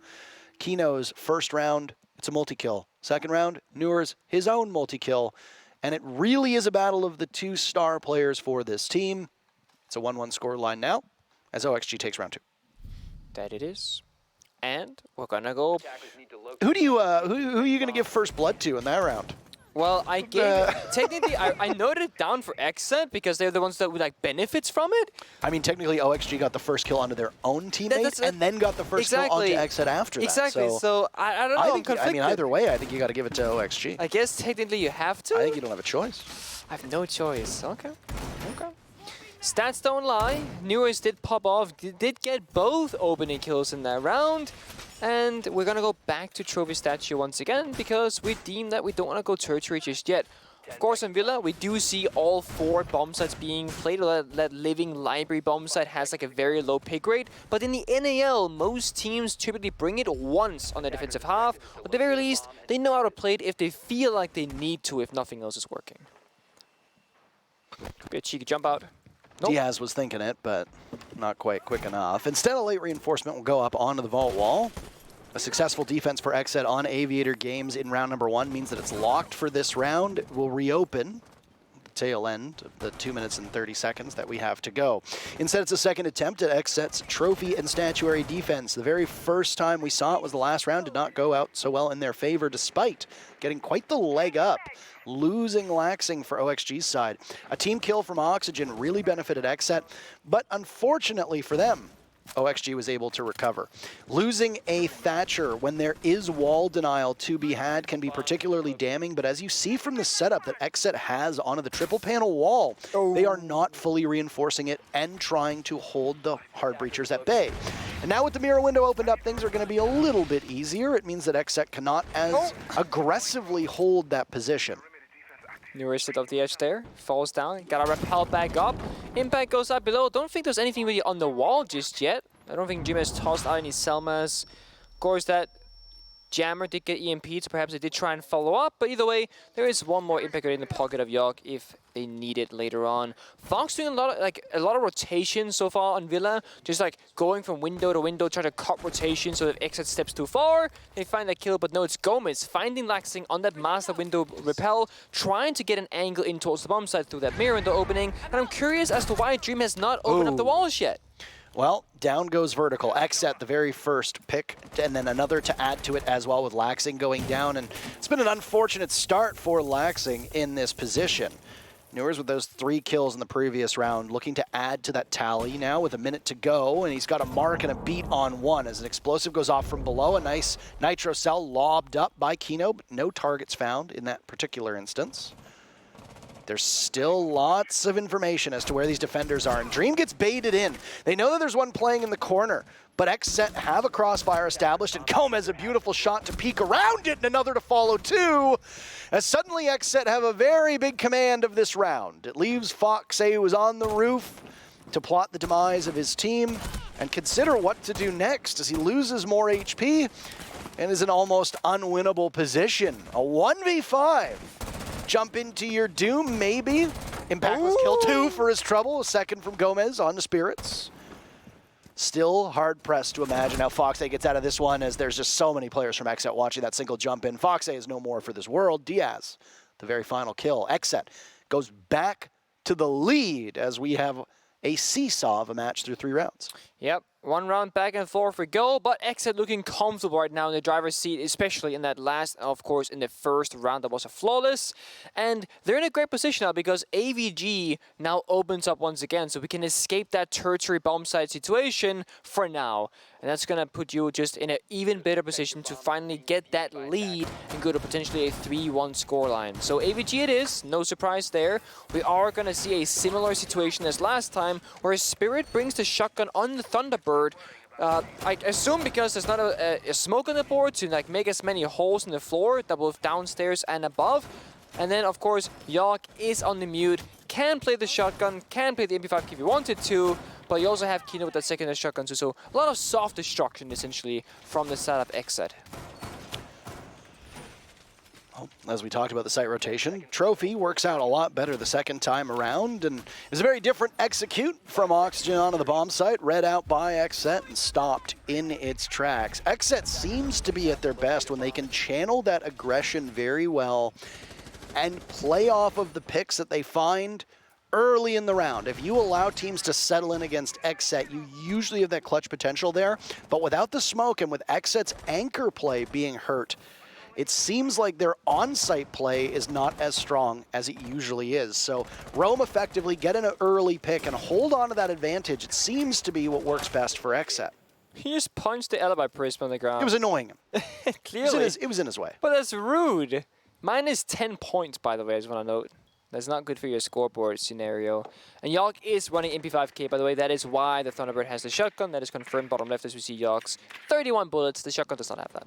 E: Kino's first round. It's a multi-kill. Second round, Newers, his own multi-kill. And it really is a battle of the 2 star players for this team. It's a 1-1 score line now as OXG takes round 2.
D: That it is. And we're gonna go.
E: Who are you gonna give first blood to in that round?
D: Well, I gave technically I noted it down for XSET because they're the ones that would like benefits from it.
E: I mean, technically OXG got the first kill onto their own teammates and then got the first kill onto XSET after that.
D: Exactly. So I don't know. I'm conflicted.
E: I mean, either way, I think you got to give it to OXG.
D: I guess technically you have to.
E: I think you don't have a choice.
D: I have no choice. Okay. Stats don't lie. Newers did pop off, did get both opening kills in that round. And we're going to go back to Trophy Statue once again because we deem that we don't want to go tertiary just yet. Of course, in Villa, we do see all 4 bomb sites being played. That living library bomb site has like a very low pick rate. But in the NAL, most teams typically bring it once on the defensive half. At the very least, they know how to play it if they feel like they need to, if nothing else is working. Could be a cheeky jump out.
E: Diaz was thinking it, but not quite quick enough. Instead, a late reinforcement will go up onto the vault wall. A successful defense for XSET on Aviator Games in round number 1 means that it's locked for this round. It will reopen at the tail end of the 2 minutes and 30 seconds that we have to go. Instead, it's a second attempt at XSET's trophy and statuary defense. The very first time we saw it was the last round. Did not go out so well in their favor, despite getting quite the leg up. Losing Laxing for OXG's side. A team kill from Oxygen really benefited XSET, but unfortunately for them, OXG was able to recover. Losing a Thatcher when there is wall denial to be had can be particularly damning, but as you see from the setup that XSET has onto the triple panel wall, they are not fully reinforcing it and trying to hold the hard breachers at bay. And now with the mirror window opened up, things are going to be a little bit easier. It means that XSET cannot as aggressively hold that position.
D: Nearest of the edge there, falls down, gotta rappel back up. Impact goes up below. Don't think there's anything really on the wall just yet. I don't think Jim has tossed out any Selmas. Of course, that Jammer did get EMP'd, so perhaps they did try and follow up, but either way, there is one more impact in the pocket of York if they need it later on. Fox doing a lot of rotation so far on Villa, just like going from window to window, trying to cut rotation so that XSET steps too far, they find that kill, but no, it's Gomez finding Laxing on that master window repel, trying to get an angle in towards the bomb side through that mirror window opening, and I'm curious as to why Dream has not opened up the walls yet.
E: Well, down goes Vertical. XSET, the very first pick, and then another to add to it as well with Laxing going down. And it's been an unfortunate start for Laxing in this position. Newers with those 3 kills in the previous round, looking to add to that tally now with a minute to go, and he's got a mark and a beat on 1 as an explosive goes off from below. A nice nitro cell lobbed up by Kino, but no targets found in that particular instance. There's still lots of information as to where these defenders are, and Dream gets baited in. They know that there's one playing in the corner, but XSET have a crossfire established, and Gomez a beautiful shot to peek around it, and another to follow too, as suddenly XSET have a very big command of this round. It leaves Fox, who was on the roof, to plot the demise of his team and consider what to do next as he loses more HP and is in almost unwinnable position. A 1v5. Jump into your doom, maybe. Impact was kill 2 for his trouble. A second from Gomez on the Spirits. Still hard-pressed to imagine how Foxay gets out of this one, as there's just so many players from XSET watching that single jump in. Foxay is no more for this world. Diaz, the very final kill. XSET goes back to the lead as we have a seesaw of a match through 3 rounds.
D: Yep, 1 round back and forth we go, but XSET looking comfortable right now in the driver's seat, especially in that last, of course, in the first round that was a flawless. And they're in a great position now because AVG now opens up once again, so we can escape that tertiary bomb site situation for now. And that's going to put you just in an even better position to finally get that lead and go to potentially a 3-1 scoreline. So AVG it is, no surprise there. We are going to see a similar situation as last time, where Spirit brings the shotgun on the Thunderbird. I assume because there's not a smoke on the board to like make as many holes in the floor, that both downstairs and above. And then, of course, York is on the mute, can play the shotgun, can play the MP5 if he wanted to, but you also have Kino with that secondary shotgun too, so a lot of soft destruction, essentially, from the side of XSET.
E: Well, as we talked about the site rotation, Trophy works out a lot better the second time around, and it was a very different execute from Oxygen onto the bomb site, read out by XSET and stopped in its tracks. XSET seems to be at their best when they can channel that aggression very well and play off of the picks that they find early in the round. If you allow teams to settle in against XSET, you usually have that clutch potential there, but without the smoke and with XSET's anchor play being hurt, it seems like their on-site play is not as strong as it usually is. So roam effectively, get an early pick, and hold on to that advantage. It seems to be what works best for XSET.
D: He just punched the alibi prism on the ground.
E: It was annoying him.
D: Clearly.
E: It was in his way.
D: But that's rude. Minus 10 points, by the way, I just want to note. That's not good for your scoreboard scenario. And York is running MP5K, by the way. That is why the Thunderbird has the shotgun. That is confirmed bottom left as we see York's 31 bullets. The shotgun does not have that.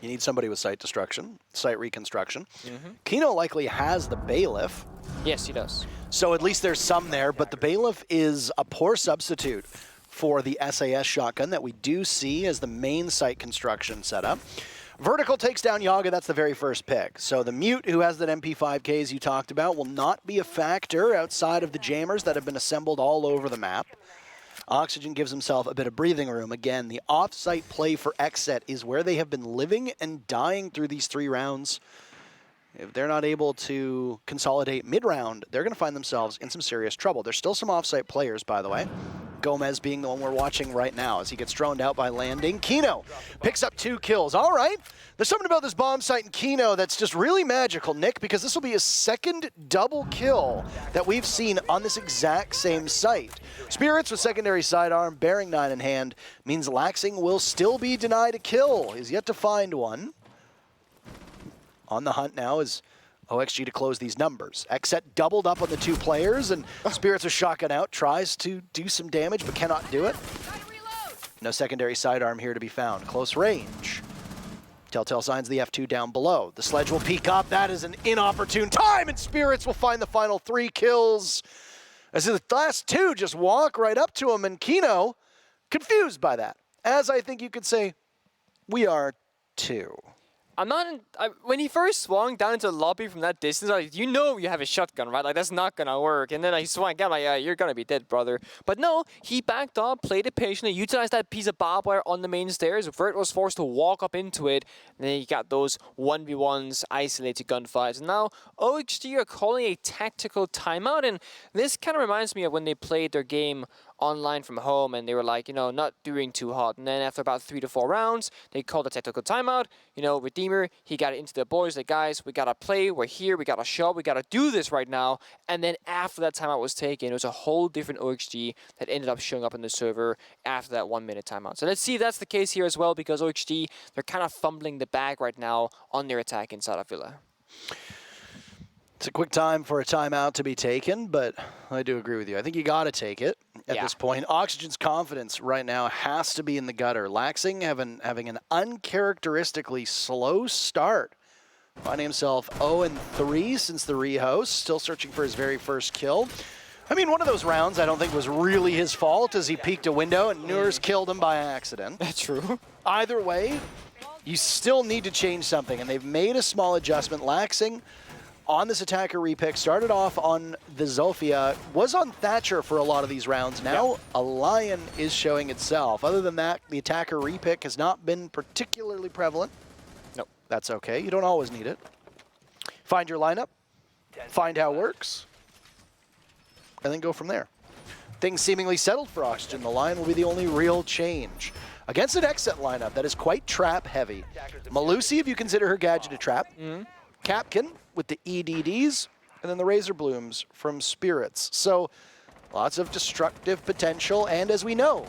E: You need somebody with site destruction, site reconstruction. Kino likely has the Bailiff.
D: Yes, he does.
E: So at least there's some there, but the Bailiff is a poor substitute for the SAS shotgun that we do see as the main site construction setup. Vertical takes down Yaga, that's the very first pick. So the Mute, who has that MP5K as you talked about, will not be a factor outside of the jammers that have been assembled all over the map. Oxygen gives himself a bit of breathing room. Again, the off-site play for XSET is where they have been living and dying through these 3 rounds. If they're not able to consolidate mid-round, they're going to find themselves in some serious trouble. There's still some off-site players, by the way. Gomez being the one we're watching right now as he gets droned out by landing. Kino picks up 2 kills. All right. There's something about this bomb site in Kino that's just really magical, Nick, because this will be his 2nd double kill that we've seen on this exact same site. Spirits with secondary sidearm, bearing 9 in hand, means Laxing will still be denied a kill. He's yet to find one. On the hunt now is OXG to close these numbers. XSET doubled up on the 2 players, and Spirits with shotgun out, tries to do some damage, but cannot do it. No secondary sidearm here to be found. Close range. Telltale signs the F2 down below. The sledge will peek up. That is an inopportune time, and Spirits will find the final 3 kills. As the last 2 just walk right up to him, and Kino confused by that. As I think you could say, we are too.
D: I'm not when he first swung down into the lobby from that distance, you know you have a shotgun, right? Like, that's not gonna work. And then he swung again, like, yeah, you're gonna be dead, brother. But no, he backed up, played it patiently, utilized that piece of barbed wire on the main stairs. Vert was forced to walk up into it, and then you got those 1v1s, isolated gunfights. And now OXG are calling a tactical timeout, and this kind of reminds me of when they played their game online from home, and they were like, not doing too hot. And then after about 3 to 4 rounds, they called a tactical timeout. Redeemer, he got it into the boys, like, guys, we gotta play, we're here, we got a shot, we gotta do this right now. And then after that timeout was taken, it was a whole different OXG that ended up showing up in the server after that 1-minute timeout. So let's see if that's the case here as well, because OXG, they're kind of fumbling the bag right now on their attack inside of Villa.
E: It's a quick time for a timeout to be taken, but I do agree with you. I think you got to take it at this point. Oxygen's confidence right now has to be in the gutter. Laxing having an uncharacteristically slow start. Finding himself 0-3 since the rehost, still searching for his very first kill. I mean, one of those rounds I don't think was really his fault as he peeked a window and Nurs killed him by accident.
D: That's true.
E: Either way, you still need to change something, and they've made a small adjustment. Laxing on this attacker repick, started off on the Zofia, was on Thatcher for a lot of these rounds. Now a Lion is showing itself. Other than that, the attacker repick has not been particularly prevalent.
D: Nope.
E: That's okay, you don't always need it. Find your lineup, find how it works, and then go from there. Things seemingly settled for Oxygen. The Lion will be the only real change. Against an XSET lineup that is quite trap heavy. Malusi, if you consider her gadget a trap. Capkin with the EDDs, and then the Razor Blooms from Spirits. So lots of destructive potential, and as we know,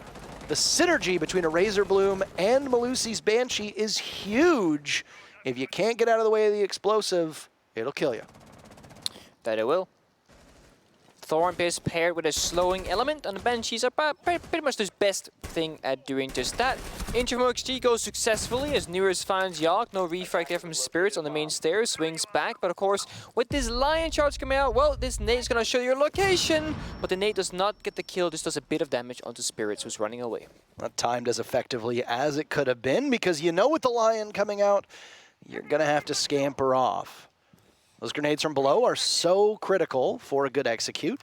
E: the synergy between a Razor Bloom and Malusi's Banshee is huge. If you can't get out of the way of the explosive, it'll kill you.
D: That it will. Thorn Piss paired with a slowing element, and the Banshees are pretty much the best thing at doing just that. Into from OXG goes successfully as Nurs finds Yogg. No refrag there from Spirits on the main stairs, swings back, but of course, with this Lion charge coming out, well, this nade is going to show your location, but the nade does not get the kill, just does a bit of damage onto Spirits, who's running away.
E: Not timed as effectively as it could have been, because with the Lion coming out, you're going to have to scamper off. Those grenades from below are so critical for a good execute.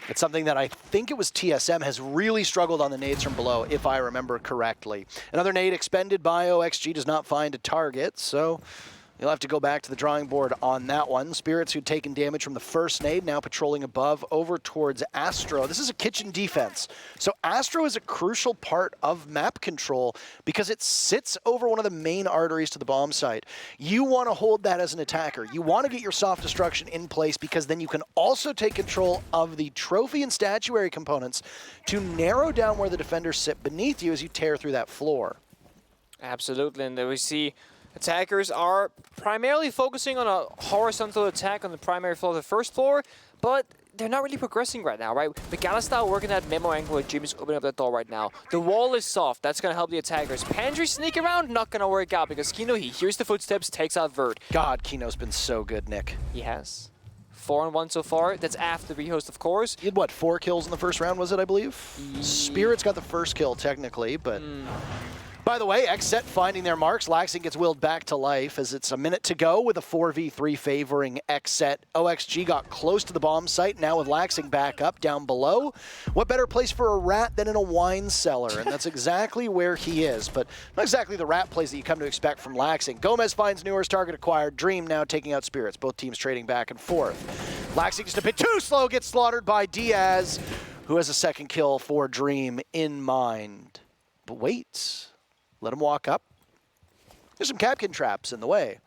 E: It's something that I think it was TSM has really struggled on the nades from below, if I remember correctly. Another nade expended by OXG does not find a target, so you'll have to go back to the drawing board on that one. Spirits, who'd taken damage from the first nade, now patrolling above over towards Astro. This is a kitchen defense. So Astro is a crucial part of map control because it sits over one of the main arteries to the bomb site. You want to hold that as an attacker. You want to get your soft destruction in place because then you can also take control of the trophy and statuary components to narrow down where the defenders sit beneath you as you tear through that floor.
D: Absolutely, and then we see attackers are primarily focusing on a horizontal attack on the primary floor of the first floor, but they're not really progressing right now, right? McAllister working that memo angle where Jimmy's opening up that door right now. The wall is soft. That's going to help the attackers. Pandry sneak around, not going to work out because Kino, he hears the footsteps, takes out Vert.
E: God, Kino's been so good, Nick.
D: He has. 4-on-1 so far. That's after the rehost, of course.
E: He had, what, 4 kills in the first round, was it, I believe? Spirits got the first kill, technically, but By the way, XSET finding their marks. Laxing gets willed back to life as it's a minute to go with a 4v3 favoring XSET. OXG got close to the bomb site, now with Laxing back up down below. What better place for a rat than in a wine cellar? And that's exactly where he is, but not exactly the rat plays that you come to expect from Laxing. Gomez finds Newer's target acquired. Dream now taking out Spirits, both teams trading back and forth. Laxing just a bit too slow, gets slaughtered by Diaz, who has a second kill for Dream in mind. But wait. Let him walk up. There's some Capkin traps in the way.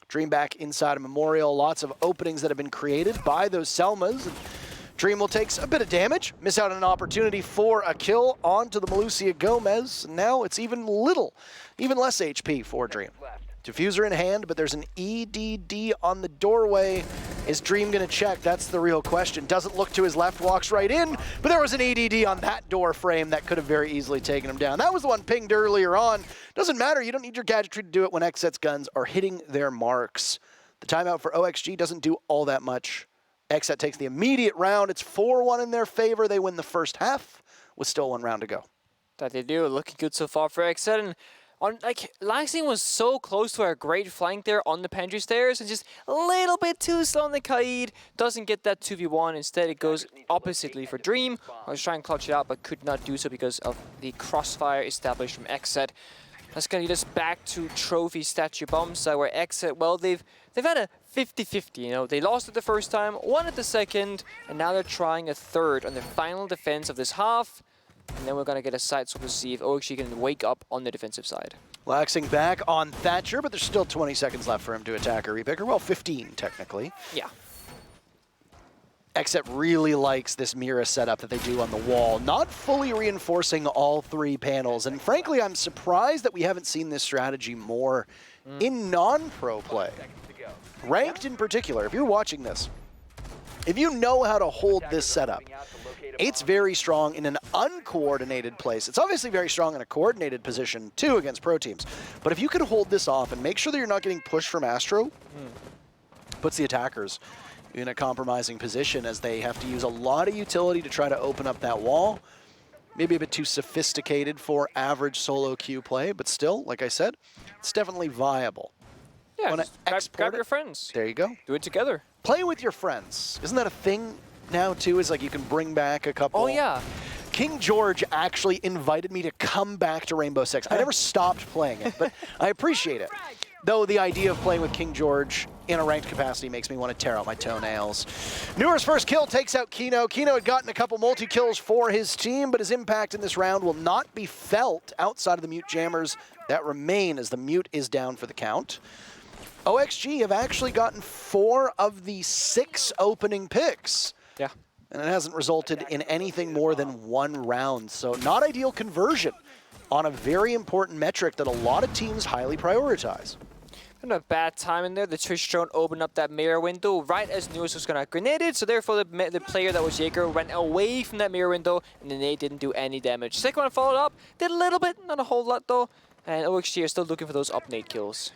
E: Dream back inside a Memorial. Lots of openings that have been created by those Selmas. Dream will take a bit of damage. Miss out on an opportunity for a kill onto the Malusia Gomez. Now it's even less HP for Dream. Diffuser in hand, but there's an EDD on the doorway. Is Dream going to check? That's the real question. Doesn't look to his left, walks right in, but there was an EDD on that door frame that could have very easily taken him down. That was the one pinged earlier on. Doesn't matter, you don't need your gadgetry to do it when XSET's guns are hitting their marks. The timeout for OXG doesn't do all that much. XSET takes the immediate round. It's 4-1 in their favor. They win the first half with still 1 round to go.
D: That they do. Looking good so far for XSET. And Laxing was so close to a great flank there on the pantry stairs and just a little bit too slow on the Kaid. Doesn't get that 2v1. Instead, it goes oppositely for Dream. I was trying to clutch it out, but could not do so because of the crossfire established from XSET. That's going to lead us back to Trophy Statue Bomb side where XSET, well, they've had a 50-50, you know. They lost it the first time, won it the second, and now they're trying a third on the final defense of this half. And then we're going to get a side swap to see if OXG can wake up on the defensive side.
E: Laxing back on Thatcher, but there's still 20 seconds left for him to attack a repicker. Well, 15 technically.
D: Yeah.
E: XSET really likes this Mira setup that they do on the wall, not fully reinforcing all 3 panels. And frankly, I'm surprised that we haven't seen this strategy more in non-pro play. Ranked in particular, if you're watching this, if you know how to hold this setup, it's very strong in an uncoordinated place. It's obviously very strong in a coordinated position, too, against pro teams. But if you can hold this off and make sure that you're not getting pushed from Astro, puts the attackers in a compromising position as they have to use a lot of utility to try to open up that wall. Maybe a bit too sophisticated for average solo queue play, but still, like I said, it's definitely viable.
D: Yeah, just grab your friends.
E: There you go.
D: Do it together.
E: Play with your friends. Isn't that a thing now, too? Is like you can bring back a couple.
D: Oh, yeah.
E: King George actually invited me to come back to Rainbow Six. I never stopped playing it, but I appreciate it. Though the idea of playing with King George in a ranked capacity makes me want to tear out my toenails. Newer's first kill takes out Kino. Kino had gotten a couple multi-kills for his team, but his impact in this round will not be felt outside of the mute jammers that remain as the mute is down for the count. OXG have actually gotten 4 of the 6 opening picks.
D: Yeah.
E: And it hasn't resulted in anything more than 1 round. So not ideal conversion on a very important metric that a lot of teams highly prioritize.
D: Kind of a bad time in there. The Twitch drone opened up that mirror window right as Newers was going to grenade it. So therefore the player that was Jaeger went away from that mirror window and the nade didn't do any damage. Second one followed up. Did a little bit, not a whole lot though. And OXG are still looking for those up nade kills.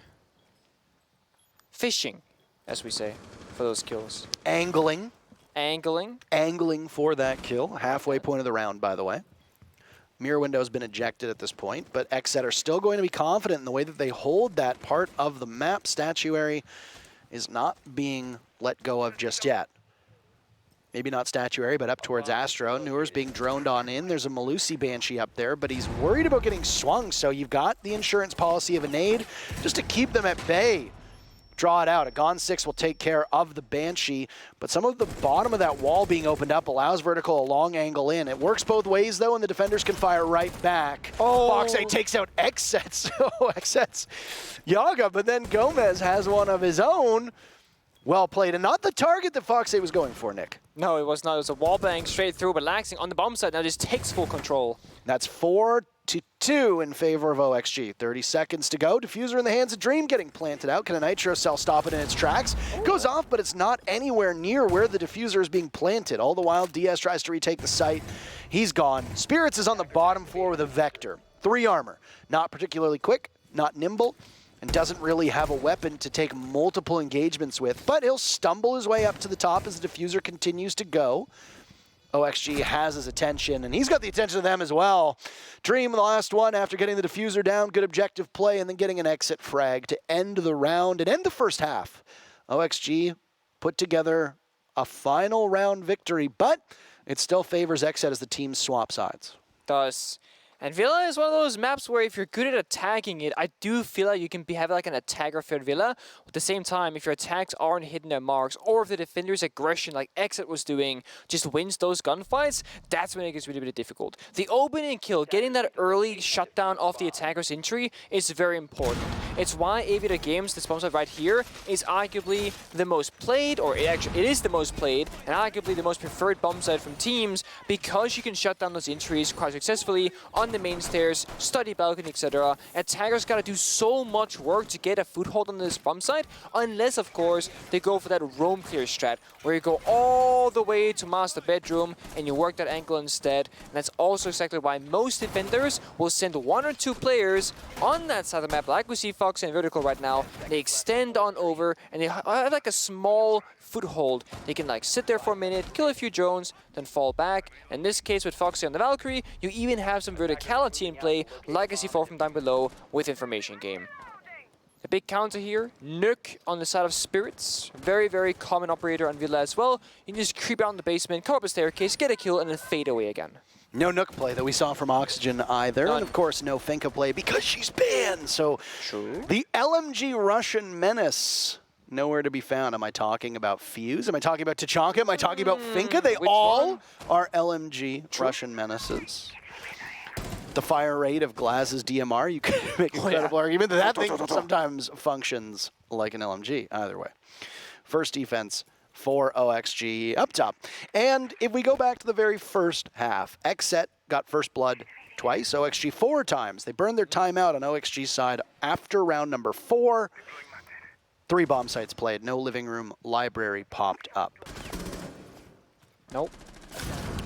D: Fishing, as we say, for those kills.
E: Angling.
D: Angling
E: For that kill. Halfway point of the round, by the way. Mirror window has been ejected at this point, but XSET are still going to be confident in the way that they hold that part of the map. Statuary is not being let go of just yet. Maybe not Statuary, but up towards Astro. Newer's being droned on in. There's a Malusi Banshee up there, but he's worried about getting swung, so you've got the insurance policy of a nade just to keep them at bay. Draw it out. A Gone 6 will take care of the Banshee, but some of the bottom of that wall being opened up allows Vertical a long angle in. It works both ways, though, and the defenders can fire right back.
D: Oh.
E: Fox A takes out XSET. So XSET's Yaga, but then Gomez has one of his own. Well played, and not the target that Fox A was going for, Nick.
D: No, it was not. It was a wallbang straight through, but Laxing on the bomb side now just takes full control.
E: That's 4-2 in favor of OXG. 30 seconds to go. Diffuser in the hands of Dream getting planted out. Can a Nitro Cell stop it in its tracks? Goes off, but it's not anywhere near where the Diffuser is being planted. All the while, Diaz tries to retake the site. He's gone. Spirits is on the bottom floor with a Vector. 3 armor. Not particularly quick, not nimble, and doesn't really have a weapon to take multiple engagements with, but he'll stumble his way up to the top as the Diffuser continues to go. OXG has his attention, and he's got the attention of them as well. Dream, the last one, after getting the diffuser down, good objective play, and then getting an exit frag to end the round and end the first half. OXG put together a final round victory, but it still favors XSET as the teams swap sides.
D: Does. And Villa is one of those maps where if you're good at attacking it, I do feel like you can have like an attacker-filled Villa. At the same time, if your attacks aren't hitting their marks, or if the defender's aggression, like XSET was doing, just wins those gunfights, that's when it gets really, really difficult. The opening kill, getting that early shutdown of the attacker's entry is very important. It's why Aviator Games, this bomb site right here, is arguably the most played, or it is the most played, and arguably the most preferred bomb site from teams, because you can shut down those entries quite successfully on the main stairs, study balcony, etc. Attackers gotta do so much work to get a foothold on this bomb site, unless of course they go for that roam clear strat, where you go all the way to master bedroom and you work that angle instead. And that's also exactly why most defenders will send 1 or 2 players on that side of the map, like we see Fox and Vertical right now. They extend on over and they have like a small foothold. They can like sit there for a minute, kill a few drones, then fall back. In this case with Foxy on the Valkyrie, you even have some verticality in play, like I see fall from down below with information game. A big counter here, Nuke on the side of Spirits. Very, very common operator on Villa as well. You can just creep down the basement, come up a staircase, get a kill, and then fade away again.
E: No Nook play that we saw from Oxygen either, and of course no Finka play because she's banned. So the LMG Russian Menace, nowhere to be found. Am I talking about Fuse? Am I talking about Tachanka? Am I talking about Finka? They all are LMG Russian Menaces. The fire rate of Glaz's DMR, you could make a credible argument that that thing sometimes functions like an LMG, either way. First defense for OXG up top. And if we go back to the very first half, XSET got first blood twice, OXG 4 times. They burned their timeout on OXG's side after round number 4. 3 bomb sites played, no living room library popped up.
D: Nope.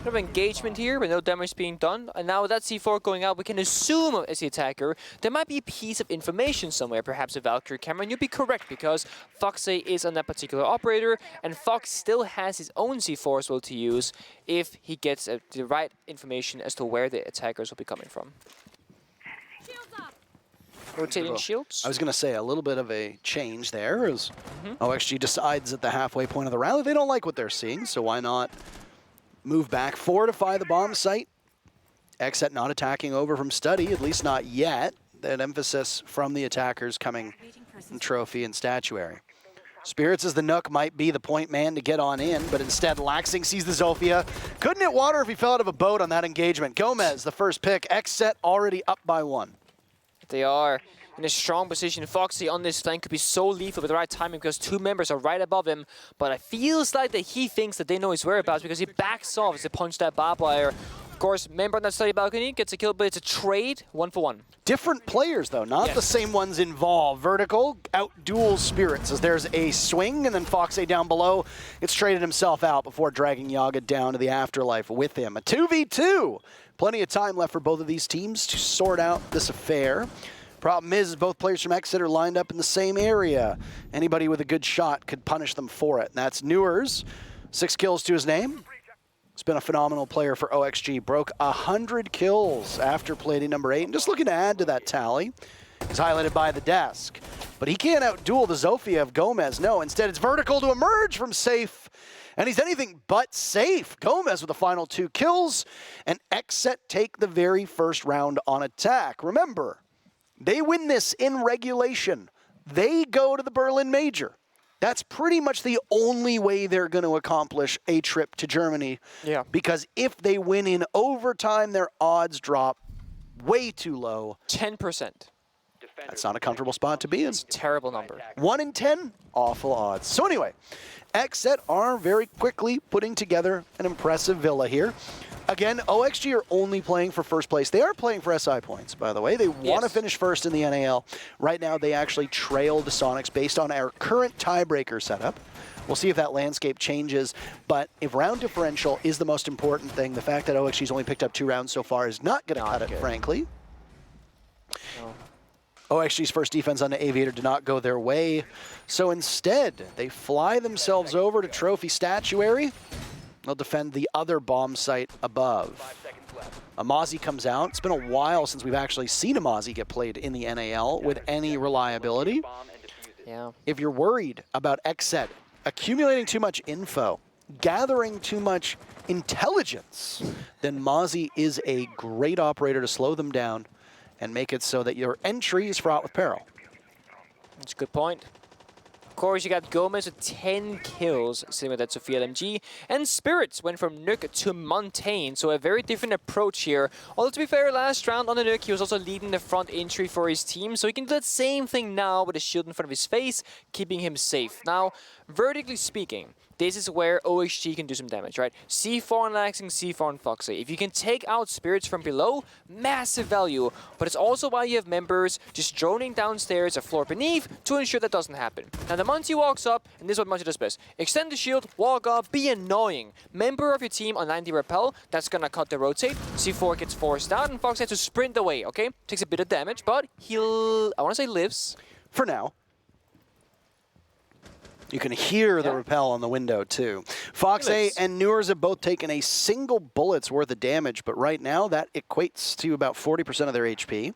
D: Bit of engagement here, but no damage being done. And now with that C4 going out, we can assume as the attacker, there might be a piece of information somewhere, perhaps a Valkyrie camera, and you'd be correct because Foxy is on that particular operator, and Fox still has his own C4 as well to use if he gets the right information as to where the attackers will be coming from. Rotating shields.
E: I was going to say a little bit of a change there as OXG decides at the halfway point of the round that they don't like what they're seeing, so why not move back, fortify the bomb site. XSET not attacking over from study, at least not yet. That emphasis from the attackers coming in trophy and statuary. Spirits as the Nook might be the point man to get on in, but instead Laxing sees the Zofia. Couldn't hit water if he fell out of a boat on that engagement. Gomez, the first pick. XSET already up by 1.
D: They are in a strong position. Foxy on this flank could be so lethal with the right timing because 2 members are right above him. But it feels like that he thinks that they know his whereabouts because he backs off as they punch that barbed wire. Of course, member on that study balcony gets a kill, but it's a trade, 1 for 1.
E: Different players, though, not the same ones involved. Vertical out-duels Spirits as there's a swing, and then Foxy down below. It's traded himself out before dragging Yaga down to the afterlife with him. A 2v2. Plenty of time left for both of these teams to sort out this affair. Problem is, both players from XSET are lined up in the same area. Anybody with a good shot could punish them for it. And that's Newers, 6 kills to his name. He's been a phenomenal player for OXG. Broke 100 kills after Playday number 8. And just looking to add to that tally, he's highlighted by the desk. But he can't outduel the Zofia of Gomez. No, instead it's Vertical to emerge from safe. And he's anything but safe. Gomez with the final 2 kills. And XSET take the very first round on attack. Remember, they win this in regulation. They go to the Berlin Major. That's pretty much the only way they're going to accomplish a trip to Germany. Yeah. Because if they win in overtime, their odds drop way too low.
D: 10%.
E: That's not a comfortable spot to be in.
D: It's a terrible number.
E: 1 in 10, awful odds. So anyway, XSET are very quickly putting together an impressive Villa here. Again, OXG are only playing for first place. They are playing for SI points, by the way. They want to finish first in the NAL. Right now, they actually trail the Sonics based on our current tiebreaker setup. We'll see if that landscape changes. But if round differential is the most important thing, the fact that OXG's only picked up 2 rounds so far is not going to cut it, frankly. No. OXG's first defense on the Aviator did not go their way. So instead, they fly themselves over to Trophy Statuary. They'll defend the other bomb site above. Amazi comes out. It's been a while since we've actually seen Amazi get played in the NAL with any reliability.
D: Yeah.
E: If you're worried about XSET accumulating too much info, gathering too much intelligence, then Mozzie is a great operator to slow them down and make it so that your entry is fraught with peril.
D: That's a good point. Of course, you got Gomez with 10 kills, sitting with that Sophia LMG. And Spirits went from Nuke to Montaigne, so a very different approach here. Although, to be fair, last round on the Nuke, he was also leading the front entry for his team, so he can do that same thing now with a shield in front of his face, keeping him safe. Now, vertically speaking, this is where OXG can do some damage, right? C4 on Laxing, C4 on Foxy. If you can take out Spirits from below, massive value. But it's also why you have members just droning downstairs a floor beneath to ensure that doesn't happen. Now the Monty walks up, and this is what Monty does best. Extend the shield, walk up, be annoying. Member of your team on 90 repel, that's gonna cut the rotate. C4 gets forced out, and Fox has to sprint away, okay? Takes a bit of damage, but he'll, I wanna say lives.
E: For now. You can hear the repel on the window, too. Fox A and Newers have both taken a single bullet's worth of damage, but right now that equates to about 40% of their HP.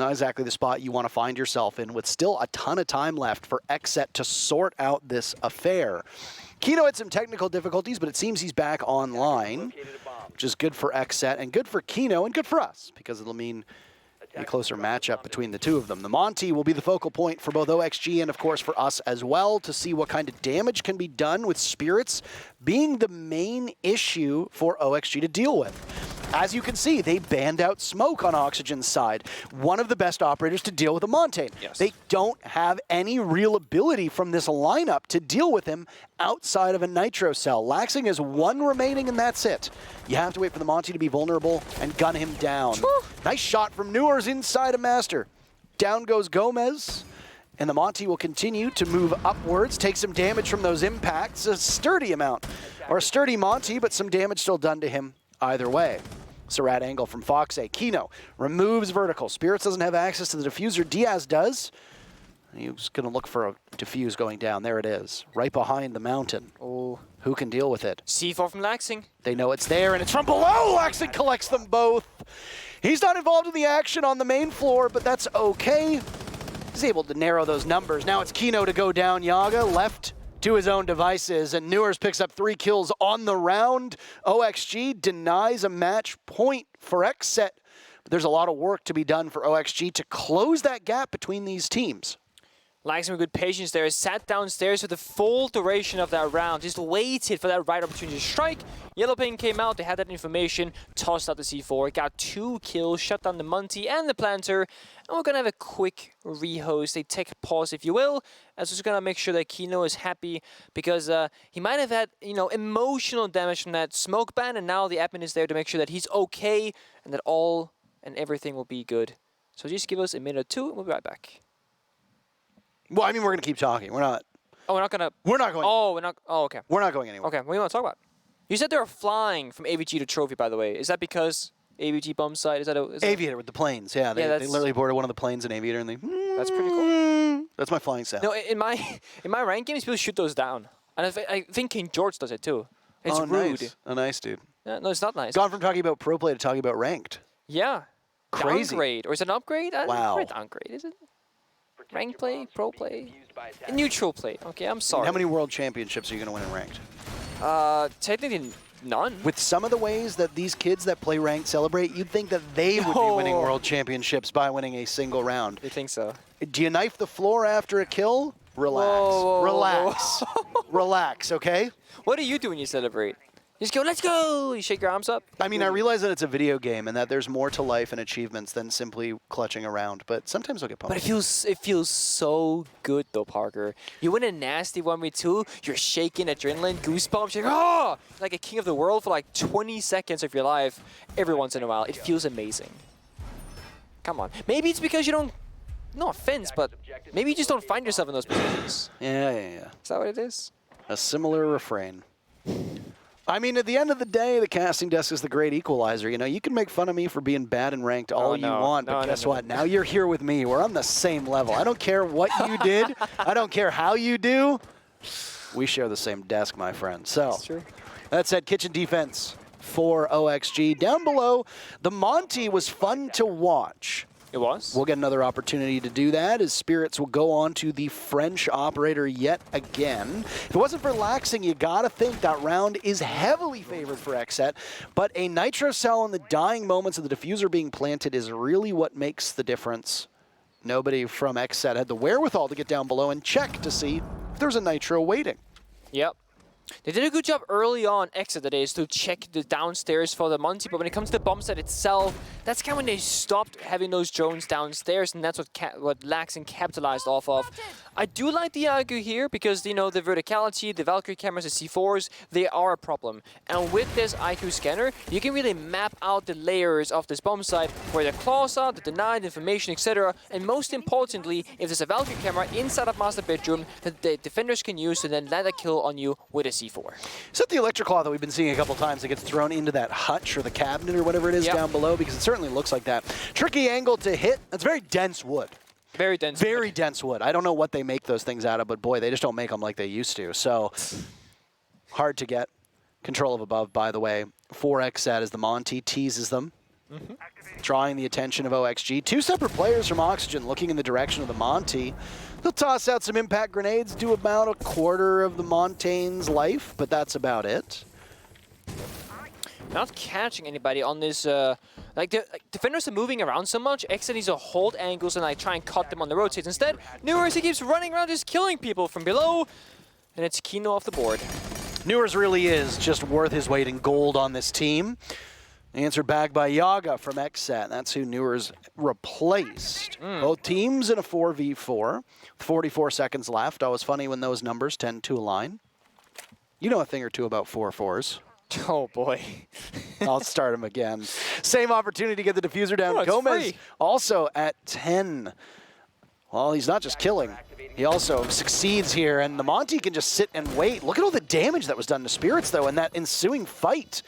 E: Not exactly the spot you want to find yourself in, with still a ton of time left for XSET to sort out this affair. Kino had some technical difficulties, but it seems he's back online, which is good for XSET and good for Kino and good for us, because it'll mean a closer matchup between the two of them. The Monty will be the focal point for both OXG and, of course, for us as well, to see what kind of damage can be done with Spirits being the main issue for OXG to deal with. As you can see, they banned out Smoke on Oxygen's side, one of the best operators to deal with a Montaigne.
D: Yes.
E: They don't have any real ability from this lineup to deal with him outside of a Nitro Cell. Laxing has one remaining, and that's it. You have to wait for the Monty to be vulnerable and gun him down. Nice shot from Newers inside of Master. Down goes Gomez. And the Monty will continue to move upwards, take some damage from those impacts, a sturdy amount. Or a sturdy Monty, but some damage still done to him either way. Surrat angle from Fox A. Kino removes vertical. Spirits doesn't have access to the diffuser. Diaz does. He's going to look for a diffuse going down. There it is, right behind the mountain.
D: Oh.
E: Who can deal with it?
D: C4 from Laxing.
E: They know it's there, and it's from below. Laxing collects them both. He's not involved in the action on the main floor, but that's okay. He's able to narrow those numbers. Now it's Kino to go down. Yaga left to his own devices, and Newers picks up 3 kills on the round. OXG denies a match point for XSET. But there's a lot of work to be done for OXG to close that gap between these teams.
D: Laxing with good patience there, sat downstairs for the full duration of that round, just waited for that right opportunity to strike. Yellow Pain came out, they had that information, tossed out the C4, got 2 kills, shut down the Monty and the Planter, and we're gonna have a quick rehost, a tech pause if you will, as we're just gonna make sure that Kino is happy, because he might have had, you know, emotional damage from that smoke ban, and now the admin is there to make sure that he's okay, and that all and everything will be good. So just give us a minute or two, and we'll be right back.
E: Well, I mean, we're going to keep talking. We're not.
D: Oh, we're not going to.
E: We're not going.
D: Oh, we're not. Oh, okay.
E: We're not going anywhere.
D: Okay, what do you want to talk about? You said they were flying from AVG to Trophy, by the way. Is that because AVG bomb site? Is that
E: Aviator with the planes? Yeah, they literally boarded one of the planes in Aviator, and they.
D: That's pretty cool.
E: That's my flying sound.
D: No, in my ranked games, people shoot those down, and I think King George does it too. It's rude.
E: Nice. Oh, nice, dude.
D: Yeah, no, it's not nice.
E: Gone from talking about pro play to talking about ranked.
D: Yeah.
E: Crazy.
D: Downgrade, or is it an upgrade?
E: Wow.
D: Not downgrade, is it? Ranked play, pro play, and neutral play. Okay, I'm sorry.
E: And how many world championships are you going to win in ranked?
D: Technically none.
E: With some of the ways that these kids that play ranked celebrate, you'd think that they would be winning world championships by winning a single round.
D: You think so?
E: Do you knife the floor after a kill? Relax.
D: Whoa.
E: Relax. Relax, okay?
D: What do you do when you celebrate? You just go, let's go! You shake your arms up?
E: I mean, I realize that it's a video game and that there's more to life and achievements than simply clutching around, but sometimes I'll get pumped.
D: But it feels so good though, Parker. You win a nasty 1v2, you're shaking, adrenaline, goosebumps, you're like, oh! Like a king of the world for like 20 seconds of your life every once in a while. It feels amazing. Come on. Maybe it's because you don't, no offense, but maybe you just don't find yourself in those positions.
E: Yeah.
D: Is that what it is?
E: A similar refrain. I mean, at the end of the day, the casting desk is the great equalizer. You know, you can make fun of me for being bad and ranked all you want, but guess what? Now you're here with me. We're on the same level. I don't care what you did. I don't care how you do. We share the same desk, my friend. So,
D: That's true.
E: That said, kitchen defense for OXG. Down below, the Monty was fun to watch.
D: It was.
E: We'll get another opportunity to do that as Spirits will go on to the French operator yet again. If it wasn't for Laxing, you gotta think that round is heavily favored for XSET, but a Nitro Cell in the dying moments of the diffuser being planted is really what makes the difference. Nobody from XSET had the wherewithal to get down below and check to see if there's a Nitro waiting.
D: Yep. They did a good job early on, XSET that is, to check the downstairs for the Monty, but when it comes to the bomb set itself, that's kind of when they stopped having those drones downstairs, and that's what Laxing capitalized off of. I do like the argue here, because, you know, the verticality, the Valkyrie cameras, the C4s, they are a problem. And with this IQ scanner, you can really map out the layers of this bomb site, where the claws are, the denied information, etc. And most importantly, if there's a Valkyrie camera inside of Master Bedroom that the defenders can use to then land a kill on you with a C4.
E: Is that the electric claw that we've been seeing a couple times that gets thrown into that hutch or the cabinet or whatever it is down below? Because it certainly looks like that. Tricky angle to hit. That's very dense wood.
D: Very dense.
E: Very dense wood. I don't know what they make those things out of, but boy, they just don't make them like they used to. So hard to get control of above, by the way. 4XSET as the Monty teases them. Drawing the attention of OXG. Two separate players from Oxygen looking in the direction of the Monty. They'll toss out some impact grenades, do about a quarter of the Montaigne's life, but that's about it.
D: Not catching anybody on this, defenders are moving around so much, XSET needs to hold angles and try and cut them on the rotates. Instead, Newers, he keeps running around just killing people from below, and it's Kino off the board.
E: Newers really is just worth his weight in gold on this team. Answered back by Yaga from XSET. That's who Newers replaced. Both teams in a 4v4. 44 seconds left. Always funny when those numbers tend to align. You know a thing or two about 4-4s.
D: Oh boy.
E: I'll start him again. Same opportunity to get the diffuser down.
D: Oh,
E: Gomez
D: free.
E: also at 10. Well, he's not just killing. He also succeeds here, and the Monty can just sit and wait. Look at all the damage that was done to Spirits, though, in that ensuing fight.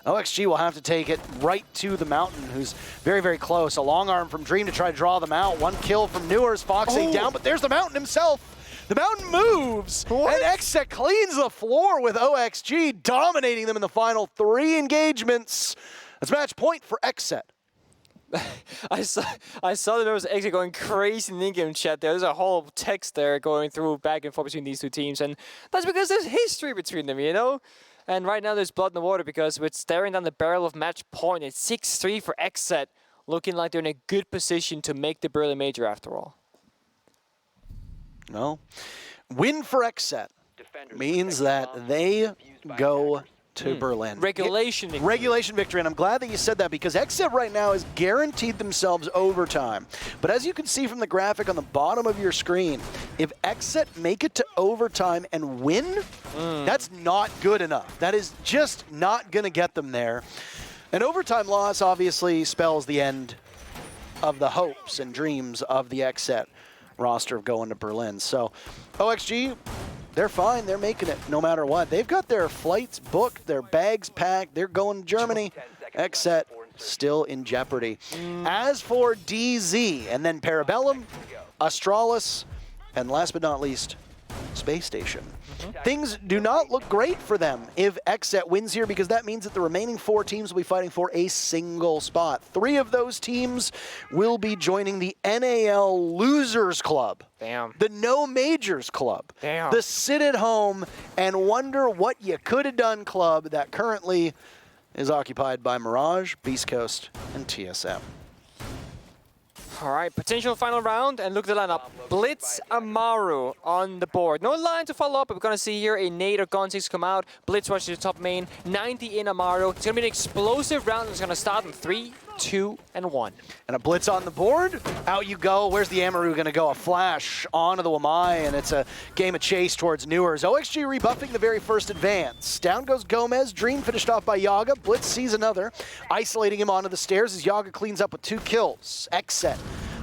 E: OXG will have to take it right to the Mountain, who's very, very close. A long arm from Dream to try to draw them out. One kill from Newers, Foxing down, but there's the Mountain himself. The Mountain moves, and XSET cleans the floor with OXG, dominating them in the final 3 engagements. That's match point for XSET.
D: I saw the members of XSET going crazy in the in-game chat there. There's a whole text there going through back and forth between these two teams, and that's because there's history between them, you know? And right now there's blood in the water because we're staring down the barrel of match point. It's 6-3 for XSET, looking like they're in a good position to make the Berlin Major after all.
E: Well, win for XSET means that they go to Berlin.
D: Regulation victory.
E: Regulation victory, and I'm glad that you said that because XSET right now has guaranteed themselves overtime. But as you can see from the graphic on the bottom of your screen, if XSET make it to overtime and win, that's not good enough. That is just not going to get them there. An overtime loss obviously spells the end of the hopes and dreams of the XSET roster of going to Berlin. So OXG, they're fine. They're making it no matter what. They've got their flights booked, their bags packed. They're going to Germany. XSET still in jeopardy. As for DZ, and then Parabellum, Astralis, and last but not least, Space Station. Things do not look great for them if XSET wins here because that means that the remaining 4 teams will be fighting for a single spot. 3 of those teams will be joining the NAL Losers Club.
D: Damn.
E: The No Majors Club.
D: Damn.
E: The sit at home and wonder what you could have done club that currently is occupied by Mirage, Beast Coast, and TSM.
D: All right, potential final round, and look at the lineup. Blitz, Amaru on the board. No line to follow up, but we're going to see here a nade or Gonzix come out. Blitz rushes to top main, 90 in Amaru. It's going to be an explosive round. It's going to start in 3, 2, and 1.
E: And a Blitz on the board. Out you go. Where's the Amaru going to go? A flash onto the Wamai, and it's a game of chase towards Newers. OXG rebuffing the very first advance. Down goes Gomez. Dream finished off by Yaga. Blitz sees another, isolating him onto the stairs as Yaga cleans up with 2 kills. XSET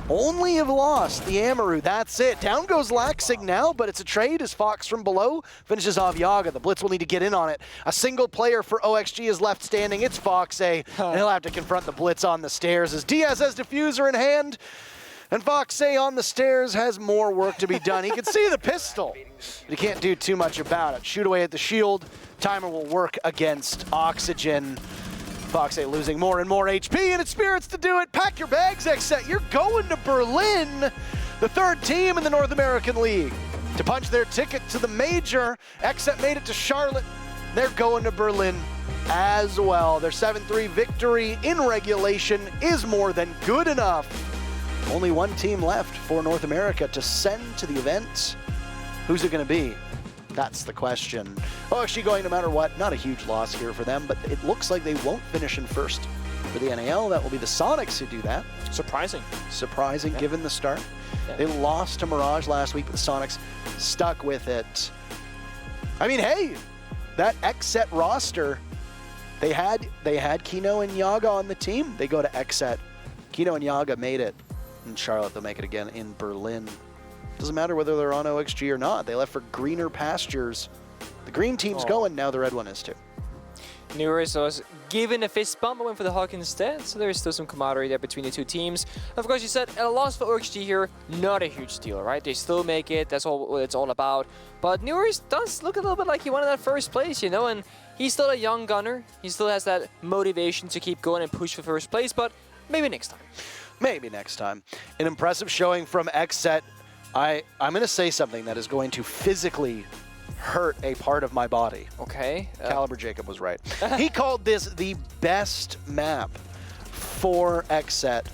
E: only have lost the Amaru. That's it. Down goes Laxing now, but it's a trade as Fox from below finishes off Yaga. The Blitz will need to get in on it. A single player for OXG is left standing. It's Fox A, and he'll have to confront the Blitz on the stairs as Diaz has diffuser in hand. And Foxay on the stairs has more work to be done. He can see the pistol, but he can't do too much about it. Shoot away at the shield. Timer will work against Oxygen. Foxay losing more and more HP, and it's Spirits to do it. Pack your bags, XSET. You're going to Berlin, the third team in the North American League, to punch their ticket to the major. XSET made it to Charlotte. They're going to Berlin as well. Their 7-3 victory in regulation is more than good enough. Only one team left for North America to send to the event. Who's it going to be? That's the question. OXG going no matter what. Not a huge loss here for them, but it looks like they won't finish in first. For the NAL, that will be the Sonics who do that.
D: Surprising.
E: Surprising, given the start. Yeah. They lost to Mirage last week, but the Sonics stuck with it. I mean, hey, that XSET roster, they had Kino and Yaga on the team. They go to XSET. Kino and Yaga made it. In Charlotte, they'll make it again in Berlin. Doesn't matter whether they're on OXG or not. They left for greener pastures. The green team's going, now the red one is too.
D: Newers was given a fist bump but went for the Hawk instead, so there is still some camaraderie there between the two teams. Of course, you said a loss for OXG here, not a huge deal, right? They still make it, that's all what it's all about. But Newers does look a little bit like he wanted that first place, you know, and he's still a young gunner. He still has that motivation to keep going and push for first place, but maybe next time.
E: Maybe next time. An impressive showing from XSET. I'm going to say something that is going to physically hurt a part of my body.
D: Okay.
E: Caliber Jacob was right. He called this the best map for XSET.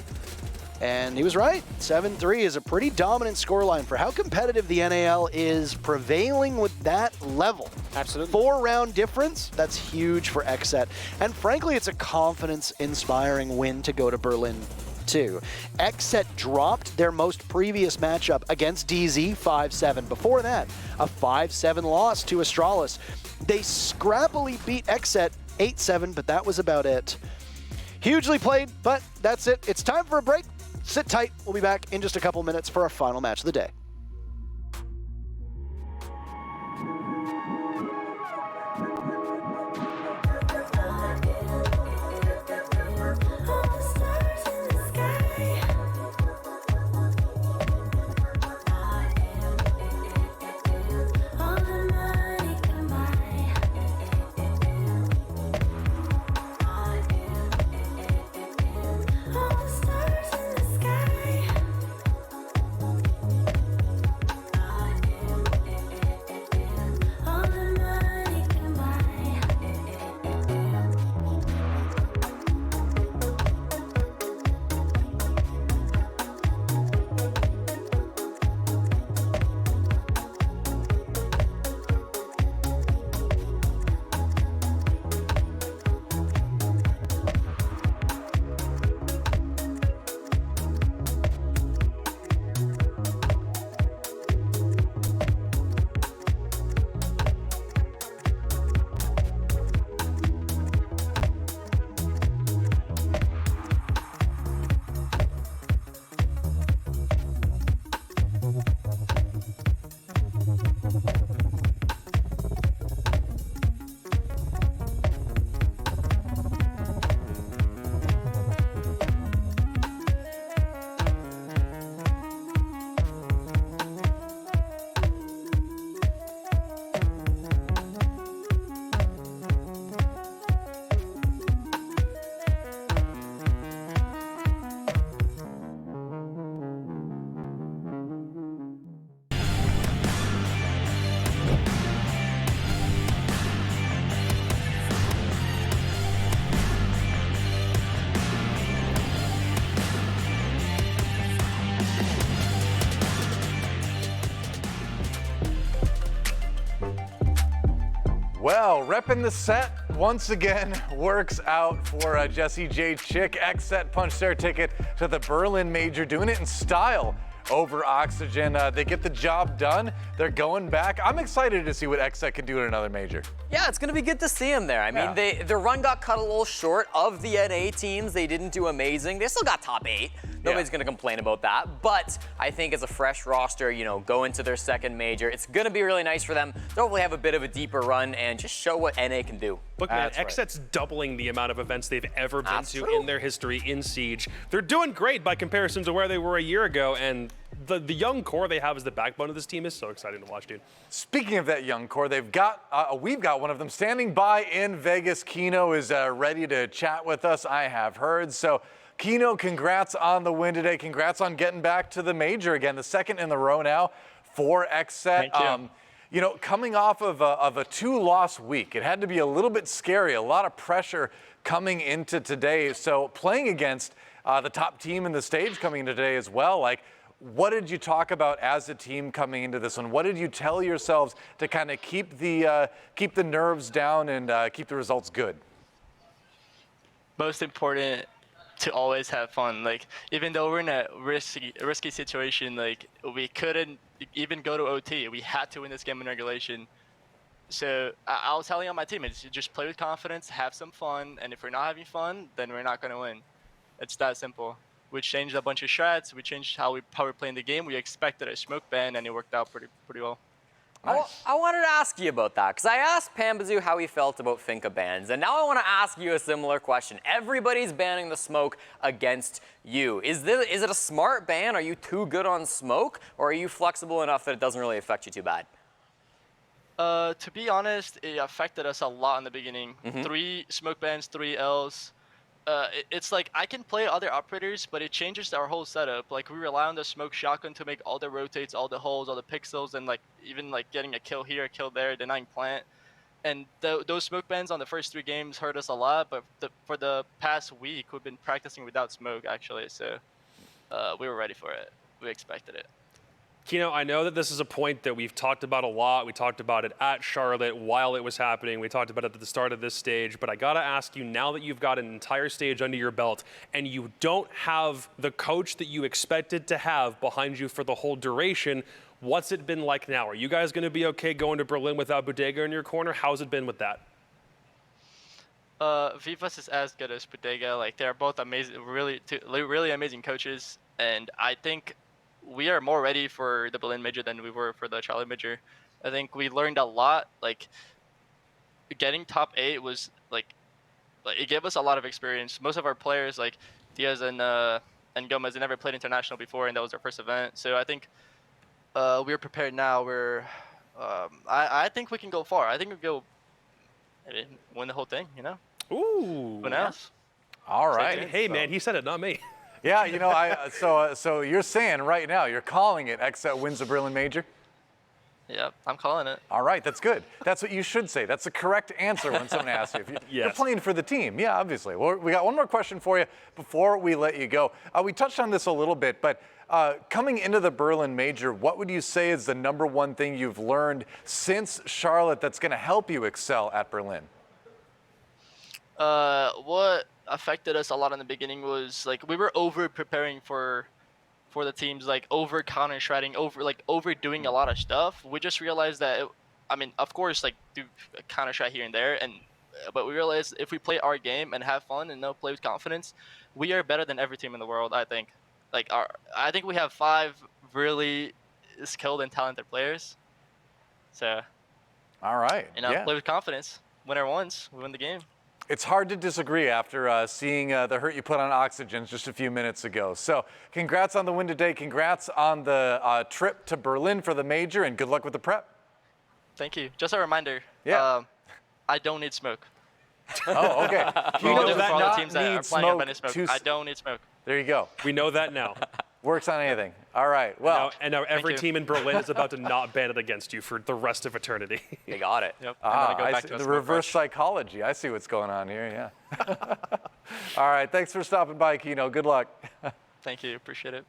E: And he was right. 7-3 is a pretty dominant scoreline for how competitive the NAL is, prevailing with that level.
D: Absolutely.
E: 4-round difference, that's huge for XSET. And frankly, it's a confidence-inspiring win to go to Berlin too. XSET dropped their most previous matchup against DZ 5-7. Before that, a 5-7 loss to Astralis. They scrappily beat XSET 8-7, but that was about it. Hugely played, but that's it. It's time for a break. Sit tight. We'll be back in just a couple minutes for our final match of the day.
A: Well, repping the set once again works out for Jesse J. Chick. XSET punched their ticket to the Berlin Major, doing it in style over Oxygen. They get the job done. They're going back. I'm excited to see what XSET can do in another major.
C: Yeah, it's going to be good to see them there. I mean, their run got cut a little short of the NA teams. They didn't do amazing. They still got top 8. Nobody's going to complain about that. But I think as a fresh roster, you know, go into their second major. It's going to be really nice for them to hopefully have a bit of a deeper run and just show what NA can do.
B: Look, man,
A: That's right.
B: XSET's doubling the amount of events they've ever been
C: That's
B: to
C: true.
B: in their history in Siege. They're doing great by comparison to where they were a year ago, and the young core they have as the backbone of this team is so exciting to watch, dude.
A: Speaking of that young core, we've got one of them standing by in Vegas. Kino is ready to chat with us, I have heard. So, Kino, congrats on the win today. Congrats on getting back to the major again, the second in the row now for XSET.
H: Thank you.
A: You know, coming off of a 2-loss week, it had to be a little bit scary, a lot of pressure coming into today. So playing against the top team in the stage coming into today as well, like, what did you talk about as a team coming into this one? What did you tell yourselves to kind of keep the nerves down and keep the results good?
H: Most important to always have fun. Like, even though we're in a risky situation, like, we couldn't even go to OT. We had to win this game in regulation. So I was telling on my teammates, just play with confidence, have some fun, and if we're not having fun, then we're not going to win. It's that simple. We changed a bunch of strats. We changed how we're playing the game. We expected a smoke ban, and it worked out pretty well.
C: I wanted to ask you about that, because I asked Pambazoo how he felt about Finka bans, and now I want to ask you a similar question. Everybody's banning the smoke against you. Is it a smart ban? Are you too good on smoke, or are you flexible enough that it doesn't really affect you too bad?
H: To be honest, it affected us a lot in the beginning. 3 smoke bans, 3 Ls. It's like I can play other operators, but it changes our whole setup. Like, we rely on the smoke shotgun to make all the rotates, all the holes, all the pixels, and like even like getting a kill here, a kill there, denying plant. And those smoke bans on the first 3 games hurt us a lot. But for the past week, we've been practicing without smoke actually, so we were ready for it. We expected it.
B: Kino, I know that this is a point that we've talked about a lot. We talked about it at Charlotte while it was happening. We talked about it at the start of this stage. But I got to ask you, now that you've got an entire stage under your belt and you don't have the coach that you expected to have behind you for the whole duration, what's it been like now? Are you guys going to be okay going to Berlin without Bodega in your corner? How's it been with that?
H: Vivas is as good as Bodega. Like, they're both amazing, really amazing coaches. And I think we are more ready for the Berlin Major than we were for the Charlotte Major. I think we learned a lot. Like, getting top 8 was like it gave us a lot of experience. Most of our players, like Diaz and Gomez, they never played international before, and that was their first event. So I think we're prepared now. I think we can go far. I think we go maybe win the whole thing. You know?
B: Ooh.
H: Who knows?
A: All right.
B: Hey, man, he said it, not me.
A: Yeah, you know, so you're saying right now, you're calling it XSET wins the Berlin Major?
H: Yeah, I'm calling it.
A: All right, that's good. That's what you should say. That's the correct answer when someone asks you. If you're playing for the team. Yeah, obviously. Well, we got one more question for you before we let you go. We touched on this a little bit, but coming into the Berlin Major, what would you say is the #1 thing you've learned since Charlotte that's going to help you excel at Berlin?
H: What affected us a lot in the beginning was, like, we were over preparing for the teams, like over counter shredding, overdoing a lot of stuff. We just realized that I mean, of course, like, do a counter shred here and there, but we realized if we play our game and have fun and play with confidence, we are better than every team in the world. I think I think we have 5 really skilled and talented players. So
A: all right,
H: play with confidence. Winner wins. We win the game.
A: It's hard to disagree after seeing the hurt you put on Oxygen just a few minutes ago. So congrats on the win today. Congrats on the trip to Berlin for the major, and good luck with the prep.
H: Thank you. Just a reminder.
A: Yeah.
H: I don't need smoke.
A: Oh, okay.
H: We know that all the teams that
A: need
H: are playing up
A: smoke
H: smoke. I don't need smoke.
A: There you go.
B: We know that now.
A: Works on anything. All right. Well.
B: Now every team in Berlin is about to not ban it against you for the rest of eternity.
C: They got it.
H: Yep.
A: I see the reverse psychology. I see what's going on here. Yeah. All right. Thanks for stopping by, Kino. Good luck.
H: Thank you. Appreciate it.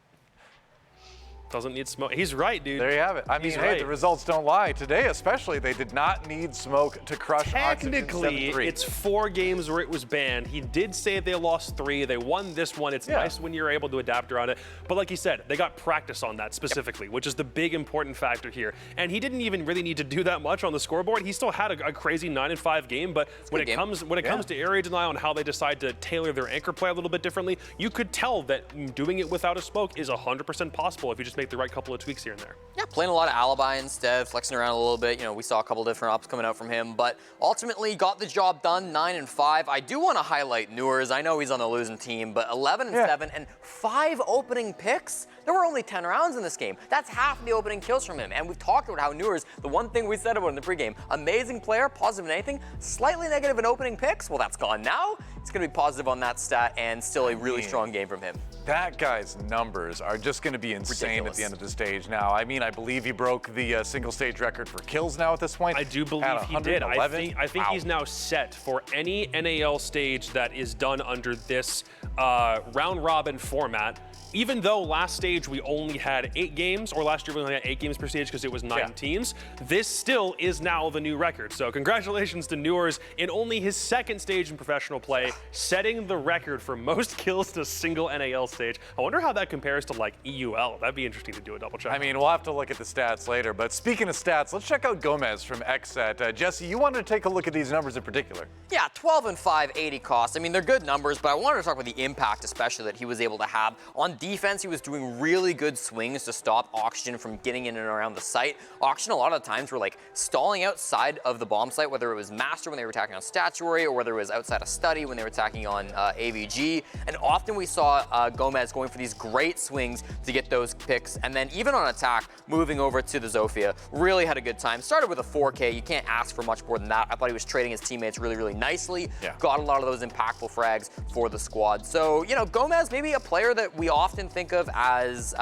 B: Doesn't need smoke. He's right, dude.
A: There you have it. I mean,
B: He's
A: hey,
B: right.
A: the results don't lie. Today, especially, they did not need smoke to crush Oxygen
B: Technically,
A: 7-3.
B: it's 4 games where it was banned. He did say they lost 3. They won this one. It's nice when you're able to adapt around it. But like he said, they got practice on that specifically, which is the big important factor here. And he didn't even really need to do that much on the scoreboard. He still had a crazy 9-5 game. But when it comes to area denial and how they decide to tailor their anchor play a little bit differently, you could tell that doing it without a smoke is 100% possible if you just to make the right couple of tweaks here and there.
C: Yeah, playing a lot of Alibi instead, flexing around a little bit. You know, we saw a couple different ups coming out from him, but ultimately got the job done, 9-5. I do want to highlight Newers. I know he's on the losing team, but 11-7 and 5 opening picks. There were only 10 rounds in this game. That's half the opening kills from him. And we've talked about how Newers, the one thing we said about in the pregame, amazing player, positive in anything, slightly negative in opening picks. Well, that's gone now. It's going to be positive on that stat and still a really strong game from him.
A: That guy's numbers are just going to be insane
C: Ridiculous.
A: at the end of the stage now. I mean, I believe he broke the single stage record for kills now at this point.
B: I do believe he did. I think
A: Wow.
B: he's now set for any NAL stage that is done under this round robin format. Even though last stage we only had 8 games, or last year we only had 8 games per stage because it was 9 teams, this still is now the new record. So congratulations to Newers in only his 2nd stage in professional play, setting the record for most kills to a single NAL stage. I wonder how that compares to like EUL. That'd be interesting to do a double check.
A: I mean, we'll have to look at the stats later, but speaking of stats, let's check out Gomez from XSET. Jesse, you wanted to take a look at these numbers in particular.
C: Yeah, 12-5, 80 costs. I mean, they're good numbers, but I wanted to talk about the impact, especially that he was able to have. On defense, he was doing really good swings to stop Oxygen from getting in and around the site. Oxygen, a lot of the times, were like stalling outside of the bomb site, whether it was Master when they were attacking on Statuary, or whether it was outside of Study when they were attacking on AVG. And often we saw Gomez going for these great swings to get those picks. And then even on attack, moving over to the Zofia, really had a good time. Started with a 4K. You can't ask for much more than that. I thought he was trading his teammates really, really nicely.
A: Yeah.
C: Got a lot of those impactful frags for the squad. So, you know, Gomez, maybe a player that we often think of as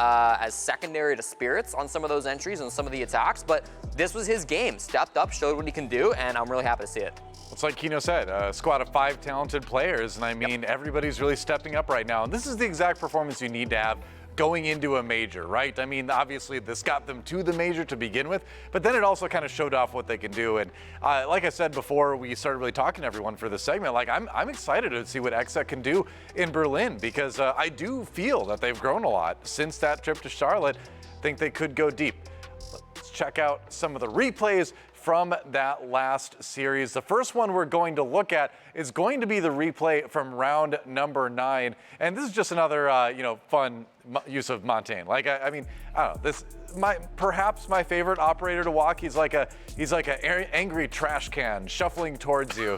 C: secondary to Spirits on some of those entries and some of the attacks, but this was his game. Stepped up, showed what he can do, and I'm really happy to see it.
A: It's like Kino said, a squad of 5 talented players, and I mean, everybody's really stepping up right now. And this is the exact performance you need to have going into a major, right? I mean, obviously this got them to the major to begin with, but then it also kind of showed off what they can do. And like I said before we started really talking to everyone for this segment, like I'm excited to see what XSET can do in Berlin, because I do feel that they've grown a lot since that trip to Charlotte. I think they could go deep. Let's check out some of the replays from that last series. The first one we're going to look at is going to be the replay from round number 9. And this is just another, fun use of Montaigne. Like, I mean, I don't know, perhaps my favorite operator to walk. He's like a angry trash can shuffling towards you.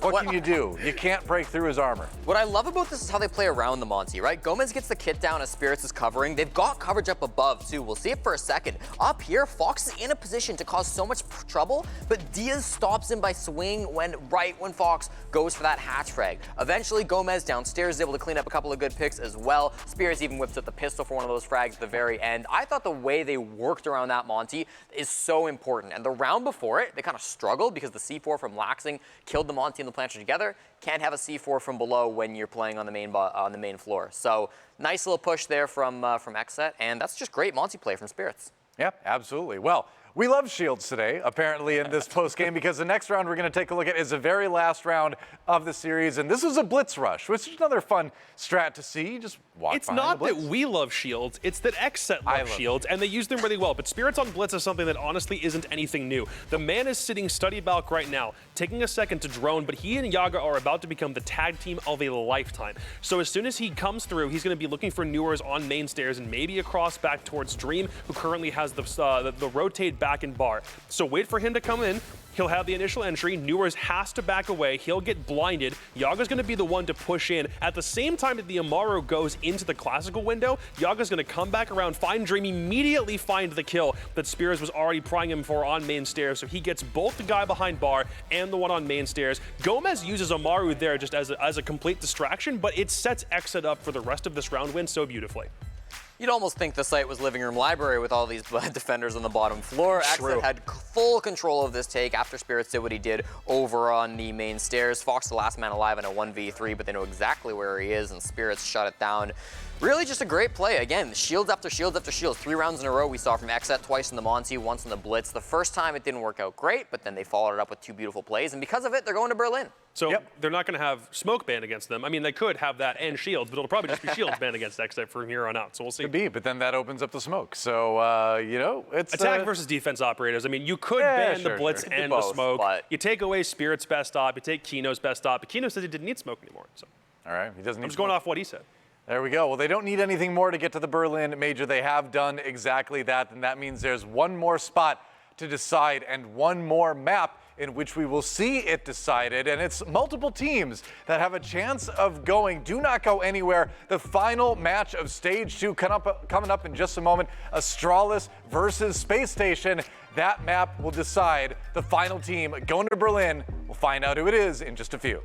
A: What can you do? You can't break through his armor.
C: What I love about this is how they play around the Monty, right? Gomez gets the kit down as Spirits is covering. They've got coverage up above, too. We'll see it for a second. Up here, Fox is in a position to cause so much trouble, but Diaz stops him by swinging right when Fox goes for that hatch frag. Eventually, Gomez downstairs is able to clean up a couple of good picks as well. Spirits even whips up the pistol for one of those frags at the very end. I thought the way they worked around that Monty is so important. And the round before it, they kind of struggled because the C4 from Laxing killed the Monty and the Planter together. Can't have a C4 from below when you're playing on the main floor. So nice little push there from XSET, and that's just great Monty play from Spirits.
A: Yeah, absolutely. Well, we love shields today, apparently, in this postgame, because the next round we're going to take a look at is the very last round of the series, and this was a blitz rush, which is another fun strat to see. Just walk
B: It's
A: behind
B: not
A: the
B: that
A: blitz.
B: we love shields, it's that XSET love shields, and they use them really well. But Spirits on Blitz is something that honestly isn't anything new. The man is sitting study balk right now, taking a second to drone, but he and Yaga are about to become the tag team of a lifetime. So as soon as he comes through, he's going to be looking for Newers on main stairs and maybe a cross back towards Dream, who currently has the rotate back and bar. So wait for him to come in. He'll have the initial entry. Newers has to back away. He'll get blinded. Yaga's going to be the one to push in. At the same time that the Amaru goes into the classical window, Yaga's going to come back around, find Dream, immediately find the kill that Spears was already prying him for on main stairs. So he gets both the guy behind bar and the one on main stairs. Gomez uses Amaru there just as a complete distraction, but it sets XSET up for the rest of this round win so beautifully.
C: You'd almost think the site was living room library with all these defenders on the bottom floor. XSET had full control of this take after Spirits did what he did over on the main stairs. Fox the last man alive in a 1v3, but they know exactly where he is, and Spirits shut it down. Really just a great play. Again, shields after shields after shields. 3 rounds in a row we saw from XSET, twice in the Monty, once in the Blitz. The first time it didn't work out great, but then they followed it up with 2 beautiful plays, and because of it, they're going to Berlin.
B: So they're not going to have smoke banned against them. I mean, they could have that and shields, but it'll probably just be shields banned against XSET from here on out. So we'll see.
A: Could be, but then that opens up the smoke. So, it's...
B: Attack versus defense operators. I mean, you could ban the Blitz and the smoke.
C: But
B: you take away Spirit's best op. You take Kino's best op. But Kino says he didn't need smoke anymore. So
A: All right, he doesn't need
B: I'm just going off what he said.
A: There we go. Well, they don't need anything more to get to the Berlin Major. They have done exactly that, and that means there's one more spot to decide and one more map in which we will see it decided, and it's multiple teams that have a chance of going. Do not go anywhere. The final match of Stage 2 coming up in just a moment. Astralis versus Space Station. That map will decide the final team going to Berlin. We'll find out who it is in just a few.